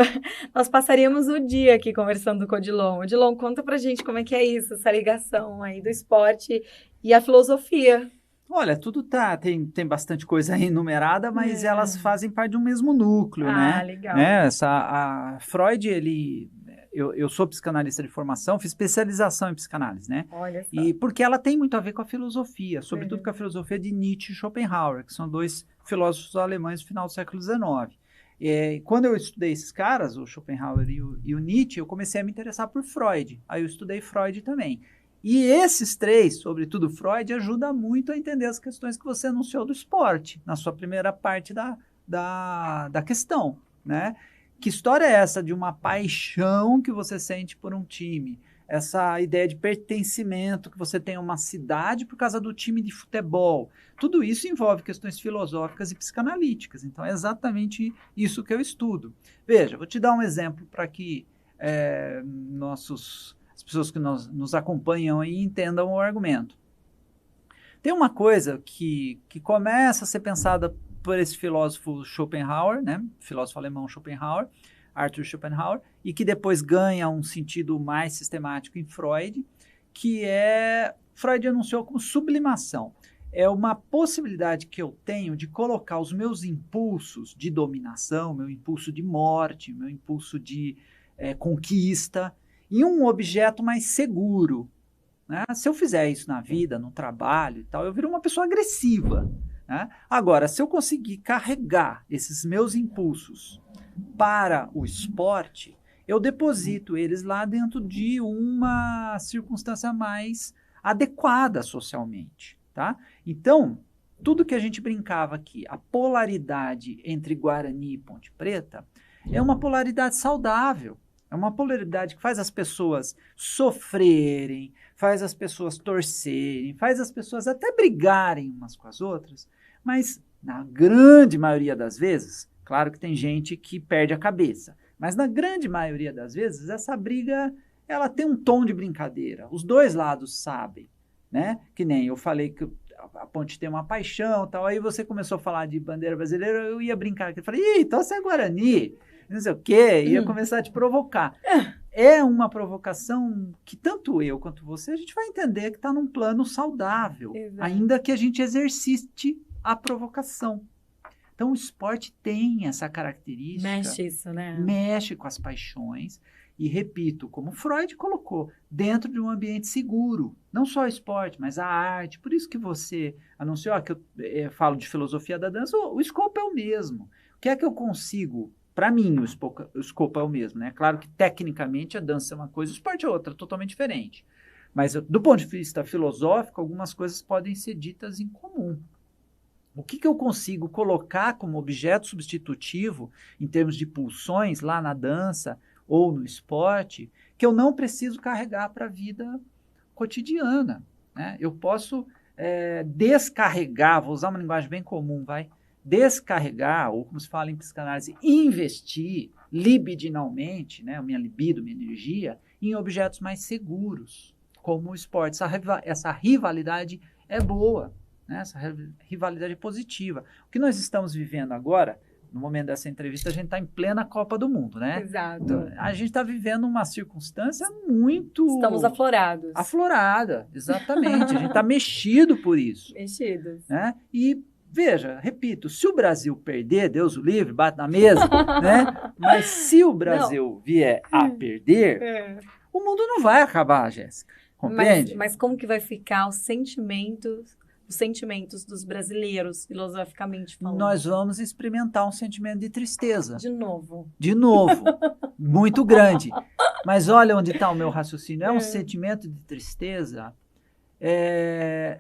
nós passaríamos o dia aqui conversando com o Odilon. Odilon, conta pra gente como é que é isso, essa ligação aí do esporte e a filosofia. Olha, tudo tem bastante coisa aí enumerada, mas elas fazem parte de um mesmo núcleo, né? Legal. A Freud, eu sou psicanalista de formação, fiz especialização em psicanálise, né? Olha só. E porque ela tem muito a ver com a filosofia, sobretudo com a filosofia de Nietzsche e Schopenhauer, que são dois filósofos alemães do final do século XIX. Quando eu estudei esses caras, o Schopenhauer e o Nietzsche, eu comecei a me interessar por Freud. Aí eu estudei Freud também. E esses três, sobretudo Freud, ajuda muito a entender as questões que você anunciou do esporte, na sua primeira parte da questão, né? Que história é essa de uma paixão que você sente por um time? Essa ideia de pertencimento que você tem a uma cidade por causa do time de futebol. Tudo isso envolve questões filosóficas e psicanalíticas. Então, é exatamente isso que eu estudo. Veja, vou te dar um exemplo para que as pessoas que nos acompanham aí entendam o argumento. Tem uma coisa que começa a ser pensada por esse filósofo Schopenhauer, né? Filósofo alemão Schopenhauer, Arthur Schopenhauer, e que depois ganha um sentido mais sistemático em Freud, que Freud anunciou como sublimação. É uma possibilidade que eu tenho de colocar os meus impulsos de dominação, meu impulso de morte, meu impulso de conquista, em um objeto mais seguro. Né? Se eu fizer isso na vida, no trabalho e tal, eu viro uma pessoa agressiva. Né? Agora, se eu conseguir carregar esses meus impulsos para o esporte, eu deposito eles lá dentro de uma circunstância mais adequada socialmente. Tá? Então, tudo que a gente brincava aqui, a polaridade entre Guarani e Ponte Preta, é uma polaridade saudável. É uma polaridade que faz as pessoas sofrerem, faz as pessoas torcerem, faz as pessoas até brigarem umas com as outras, mas na grande maioria das vezes, claro que tem gente que perde a cabeça, mas na grande maioria das vezes essa briga ela tem um tom de brincadeira, os dois lados sabem, né? Que nem eu falei que a Ponte tem uma paixão e tal, aí você começou a falar de bandeira brasileira, eu ia brincar aqui, eu falei, ih, então você é Guarani, não sei o quê, ia começar a te provocar. É uma provocação que tanto eu quanto você, a gente vai entender que está num plano saudável, ainda que a gente exercite a provocação. Então, o esporte tem essa característica. Mexe isso, né? Mexe com as paixões. E, repito, como Freud colocou, dentro de um ambiente seguro. Não só o esporte, mas a arte. Por isso que você anunciou, que eu falo de filosofia da dança, o escopo é o mesmo. O que é que eu consigo? Para mim, o escopo é o mesmo, né? Claro que, tecnicamente, a dança é uma coisa, o esporte é outra, totalmente diferente. Mas, do ponto de vista filosófico, algumas coisas podem ser ditas em comum. O que eu consigo colocar como objeto substitutivo, em termos de pulsões, lá na dança ou no esporte, que eu não preciso carregar para a vida cotidiana, né? Eu posso descarregar, vou usar uma linguagem bem comum, descarregar, ou como se fala em psicanálise, investir libidinalmente, né, minha libido, minha energia, em objetos mais seguros, como o esporte. Essa rivalidade é boa, né? Essa rivalidade é positiva. O que nós estamos vivendo agora, no momento dessa entrevista, a gente está em plena Copa do Mundo, né? Exato. Então, a gente está vivendo uma circunstância muito... Estamos aflorados. Aflorada, exatamente. A gente está mexido por isso. Mexidos. Né? E, veja, repito, se o Brasil perder, Deus o livre, bate na mesa, né? Mas se o Brasil vier a perder, o mundo não vai acabar, Jéssica. Compreende? Mas como que vai ficar os sentimentos dos brasileiros, filosoficamente falando? Nós vamos experimentar um sentimento de tristeza. De novo. Muito grande. Mas olha onde está o meu raciocínio. É um sentimento de tristeza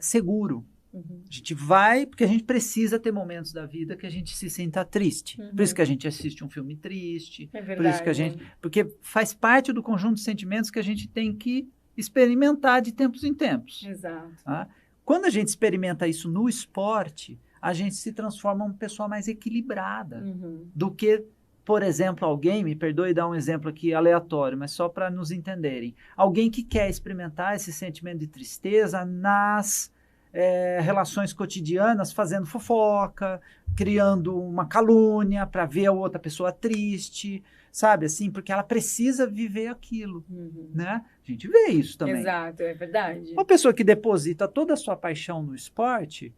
seguro. Uhum. A gente vai, porque a gente precisa ter momentos da vida que a gente se sinta triste. Por isso que a gente assiste um filme triste. É verdade. Por isso que porque faz parte do conjunto de sentimentos que a gente tem que experimentar de tempos em tempos. Exato. Tá? Quando a gente experimenta isso no esporte, a gente se transforma uma pessoa mais equilibrada do que, por exemplo, alguém, me perdoe dar um exemplo aqui aleatório, mas só para nos entenderem, alguém que quer experimentar esse sentimento de tristeza nas relações cotidianas, fazendo fofoca, criando uma calúnia para ver a outra pessoa triste, sabe assim, porque ela precisa viver aquilo, né? A gente vê isso também. Exato, é verdade. Uma pessoa que deposita toda a sua paixão no esporte,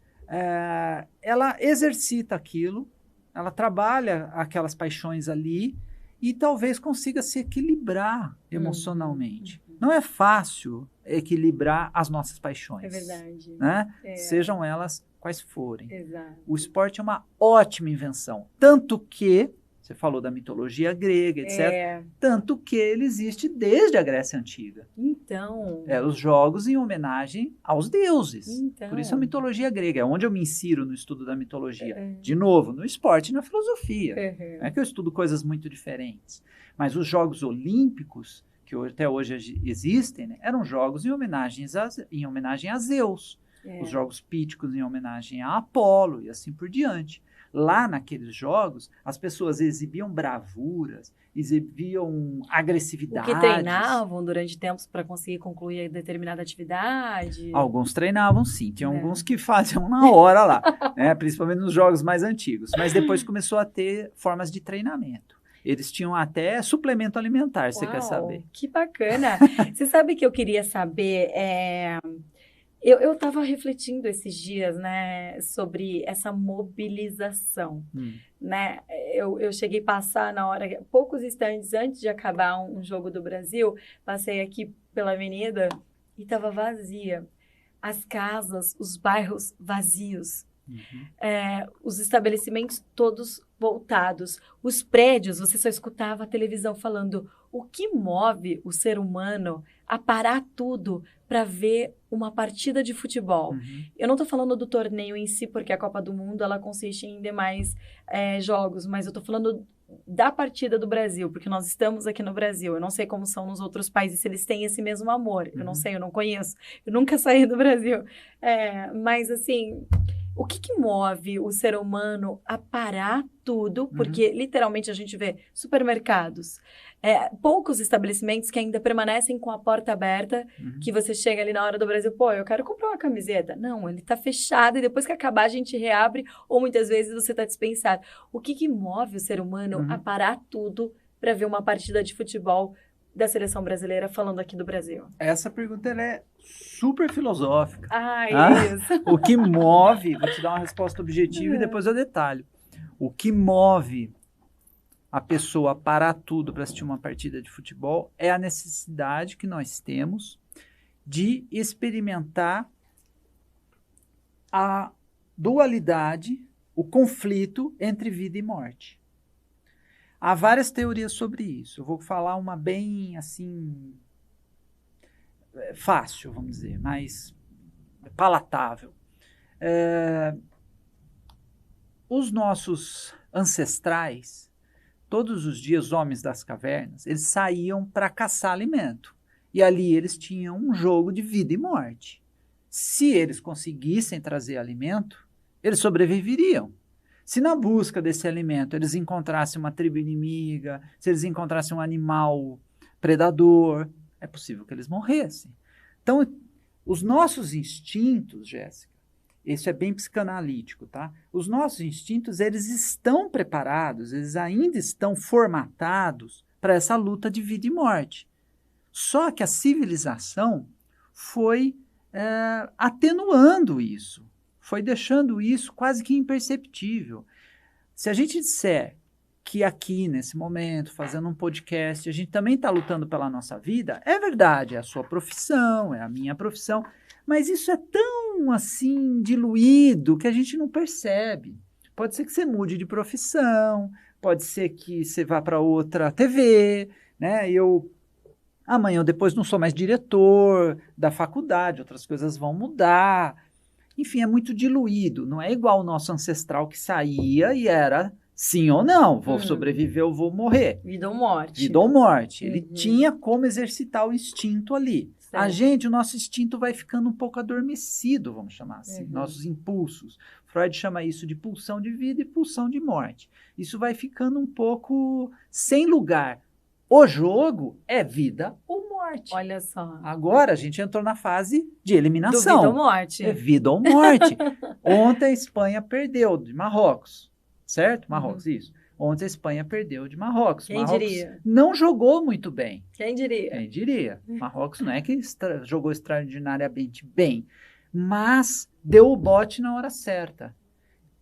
ela exercita aquilo, ela trabalha aquelas paixões ali e talvez consiga se equilibrar emocionalmente. Não é fácil equilibrar as nossas paixões. É verdade. Né? Sejam elas quais forem. Exato. O esporte é uma ótima invenção. Tanto que, você falou da mitologia grega, etc. Tanto que ele existe desde a Grécia Antiga. Então... Os jogos em homenagem aos deuses. Então... Por isso a mitologia grega. É onde eu me insiro no estudo da mitologia. De novo, no esporte e na filosofia. Não é que eu estudo coisas muito diferentes. Mas os Jogos Olímpicos, que até hoje existem, né, eram jogos em homenagem a Zeus. Os Jogos Píticos em homenagem a Apolo e assim por diante. Lá naqueles jogos, as pessoas exibiam bravuras, exibiam agressividade. O que treinavam durante tempos para conseguir concluir determinada atividade? Alguns treinavam, sim. Tinha alguns que faziam na hora lá, né? Principalmente nos jogos mais antigos. Mas depois começou a ter formas de treinamento. Eles tinham até suplemento alimentar, você quer saber? Que bacana! Você sabe que eu queria saber... Eu estava refletindo esses dias, né, sobre essa mobilização, né? Eu cheguei a passar na hora, poucos instantes antes de acabar um jogo do Brasil, passei aqui pela avenida e estava vazia. As casas, os bairros vazios, os estabelecimentos todos voltados, os prédios, você só escutava a televisão falando o que move o ser humano a parar tudo para ver uma partida de futebol. Eu não estou falando do torneio em si, porque a Copa do Mundo ela consiste em demais jogos, mas eu estou falando da partida do Brasil, porque nós estamos aqui no Brasil. Eu não sei como são nos outros países, se eles têm esse mesmo amor. Eu não sei, eu não conheço. Eu nunca saí do Brasil. Mas, assim, O que move o ser humano a parar tudo? Porque, literalmente, a gente vê supermercados, poucos estabelecimentos que ainda permanecem com a porta aberta, que você chega ali na hora do Brasil, pô, eu quero comprar uma camiseta. Não, ele tá fechado e depois que acabar a gente reabre ou muitas vezes você tá dispensado. O que move o ser humano a parar tudo para ver uma partida de futebol da seleção brasileira, falando aqui do Brasil? Essa pergunta ela é super filosófica. Isso. O que move, vou te dar uma resposta objetiva e depois eu detalho. O que move a pessoa a parar tudo para assistir uma partida de futebol é a necessidade que nós temos de experimentar a dualidade, o conflito entre vida e morte. Há várias teorias sobre isso. Eu vou falar uma bem, assim, fácil, vamos dizer, mais palatável. Os nossos ancestrais, todos os dias, os homens das cavernas, eles saíam para caçar alimento. E ali eles tinham um jogo de vida e morte. Se eles conseguissem trazer alimento, eles sobreviveriam. Se na busca desse alimento eles encontrassem uma tribo inimiga, se eles encontrassem um animal predador, é possível que eles morressem. Então, os nossos instintos, Jéssica, isso é bem psicanalítico, tá? Os nossos instintos, eles estão preparados, eles ainda estão formatados para essa luta de vida e morte. Só que a civilização foi atenuando isso. Foi deixando isso quase que imperceptível. Se a gente disser que aqui, nesse momento, fazendo um podcast, a gente também está lutando pela nossa vida, é verdade, é a sua profissão, é a minha profissão, mas isso é tão, assim, diluído que a gente não percebe. Pode ser que você mude de profissão, pode ser que você vá para outra TV, né? Amanhã ou depois não sou mais diretor da faculdade, outras coisas vão mudar. Enfim, é muito diluído. Não é igual o nosso ancestral que saía e era sim ou não. Vou sobreviver ou vou morrer. Vida ou morte. Vida ou morte. Ele tinha como exercitar o instinto ali. Certo. O nosso instinto vai ficando um pouco adormecido, vamos chamar assim. Nossos impulsos. Freud chama isso de pulsão de vida e pulsão de morte. Isso vai ficando um pouco sem lugar. O jogo é vida ou morte. Olha só. Agora a gente entrou na fase de eliminação. Do vida ou morte. É vida ou morte. Ontem a Espanha perdeu de Marrocos, certo? Marrocos, isso. Ontem a Espanha perdeu de Marrocos. Quem Marrocos diria? não jogou muito bem. Quem diria? Quem diria? Marrocos não é que jogou extraordinariamente bem, mas deu o bote na hora certa.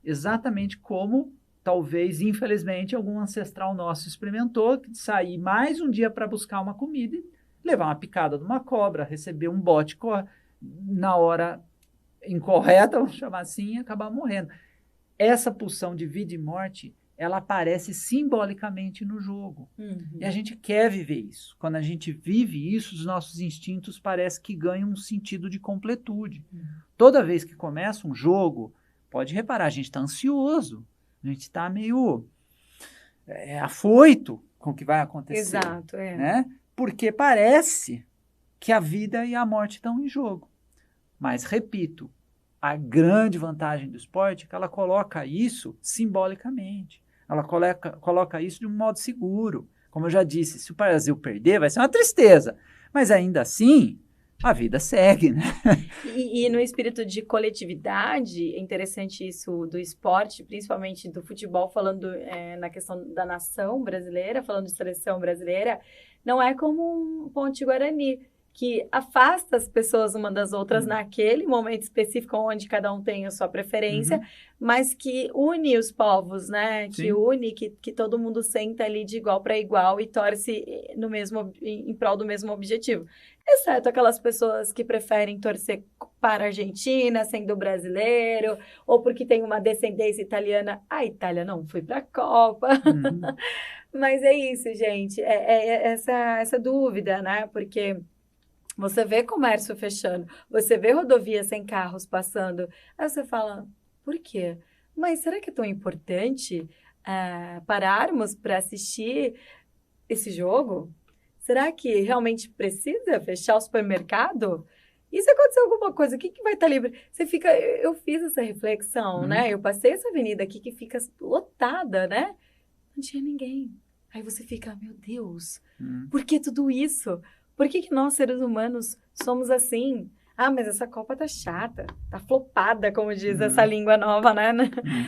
Exatamente como... talvez, infelizmente, algum ancestral nosso experimentou, de sair mais um dia para buscar uma comida e levar uma picada de uma cobra, receber um bote na hora incorreta, vamos chamar assim, e acabar morrendo. Essa pulsão de vida e morte, ela aparece simbolicamente no jogo. E a gente quer viver isso. Quando a gente vive isso, os nossos instintos parecem que ganham um sentido de completude. Toda vez que começa um jogo, pode reparar, a gente está ansioso. A gente está meio afoito com o que vai acontecer. Exato, né? Porque parece que a vida e a morte estão em jogo. Mas, repito, a grande vantagem do esporte é que ela coloca isso simbolicamente. Ela coloca isso de um modo seguro. Como eu já disse, se o Brasil perder, vai ser uma tristeza. Mas, ainda assim... a vida segue, né? E no espírito de coletividade, é interessante isso do esporte, principalmente do futebol, falando na questão da nação brasileira, falando de seleção brasileira, não é como um Ponte Guarani, que afasta as pessoas uma das outras naquele momento específico, onde cada um tem a sua preferência, mas que une os povos, né? Sim. Que une, que todo mundo senta ali de igual para igual e torce em prol do mesmo objetivo. Exceto aquelas pessoas que preferem torcer para a Argentina, sendo brasileiro, ou porque tem uma descendência italiana. A Itália não foi para a Copa. Mas é isso, gente. Essa dúvida, né? Porque você vê comércio fechando, você vê rodovias sem carros passando. Aí você fala, por quê? Mas será que é tão importante pararmos para assistir esse jogo? Será que realmente precisa fechar o supermercado? E se acontecer alguma coisa, o que que vai estar livre? Você fica, eu fiz essa reflexão, né? Eu passei essa avenida aqui que fica lotada, né? Não tinha ninguém. Aí você fica, meu Deus, por que tudo isso? Por que que nós, seres humanos, somos assim? Ah, mas essa Copa tá chata, tá flopada, como diz essa língua nova, né?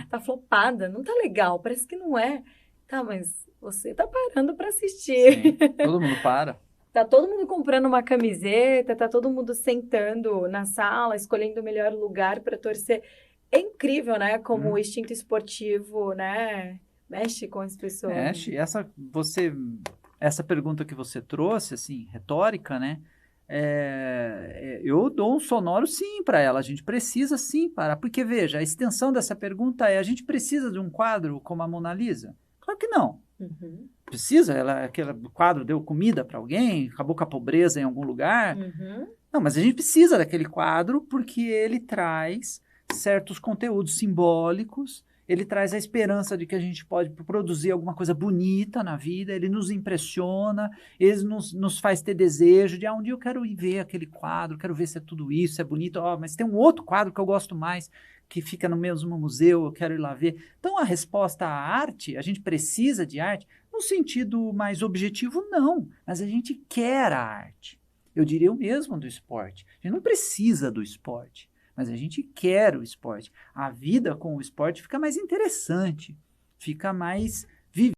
Tá flopada, não tá legal, parece que não é. Tá, mas você tá parando pra assistir. Sim, todo mundo para. Tá todo mundo comprando uma camiseta, tá todo mundo sentando na sala, escolhendo o melhor lugar para torcer. É incrível, né? Como o instinto esportivo, né? Mexe com as pessoas. Mexe. Essa pergunta que você trouxe, assim, retórica, né? Eu dou um sonoro sim para ela. A gente precisa sim parar. Porque, veja, a extensão dessa pergunta é: a gente precisa de um quadro como a Mona Lisa? Claro que não. Precisa? Aquele quadro deu comida para alguém? Acabou com a pobreza em algum lugar? Não, mas a gente precisa daquele quadro porque ele traz certos conteúdos simbólicos, ele traz a esperança de que a gente pode produzir alguma coisa bonita na vida, ele nos impressiona, ele nos faz ter desejo de um dia eu quero ir ver aquele quadro, quero ver se é tudo isso, se é bonito, mas tem um outro quadro que eu gosto mais, que fica no mesmo museu, eu quero ir lá ver. Então a resposta à arte, a gente precisa de arte, no sentido mais objetivo, não, mas a gente quer a arte. Eu diria o mesmo do esporte. A gente não precisa do esporte, mas a gente quer o esporte. A vida com o esporte fica mais interessante, fica mais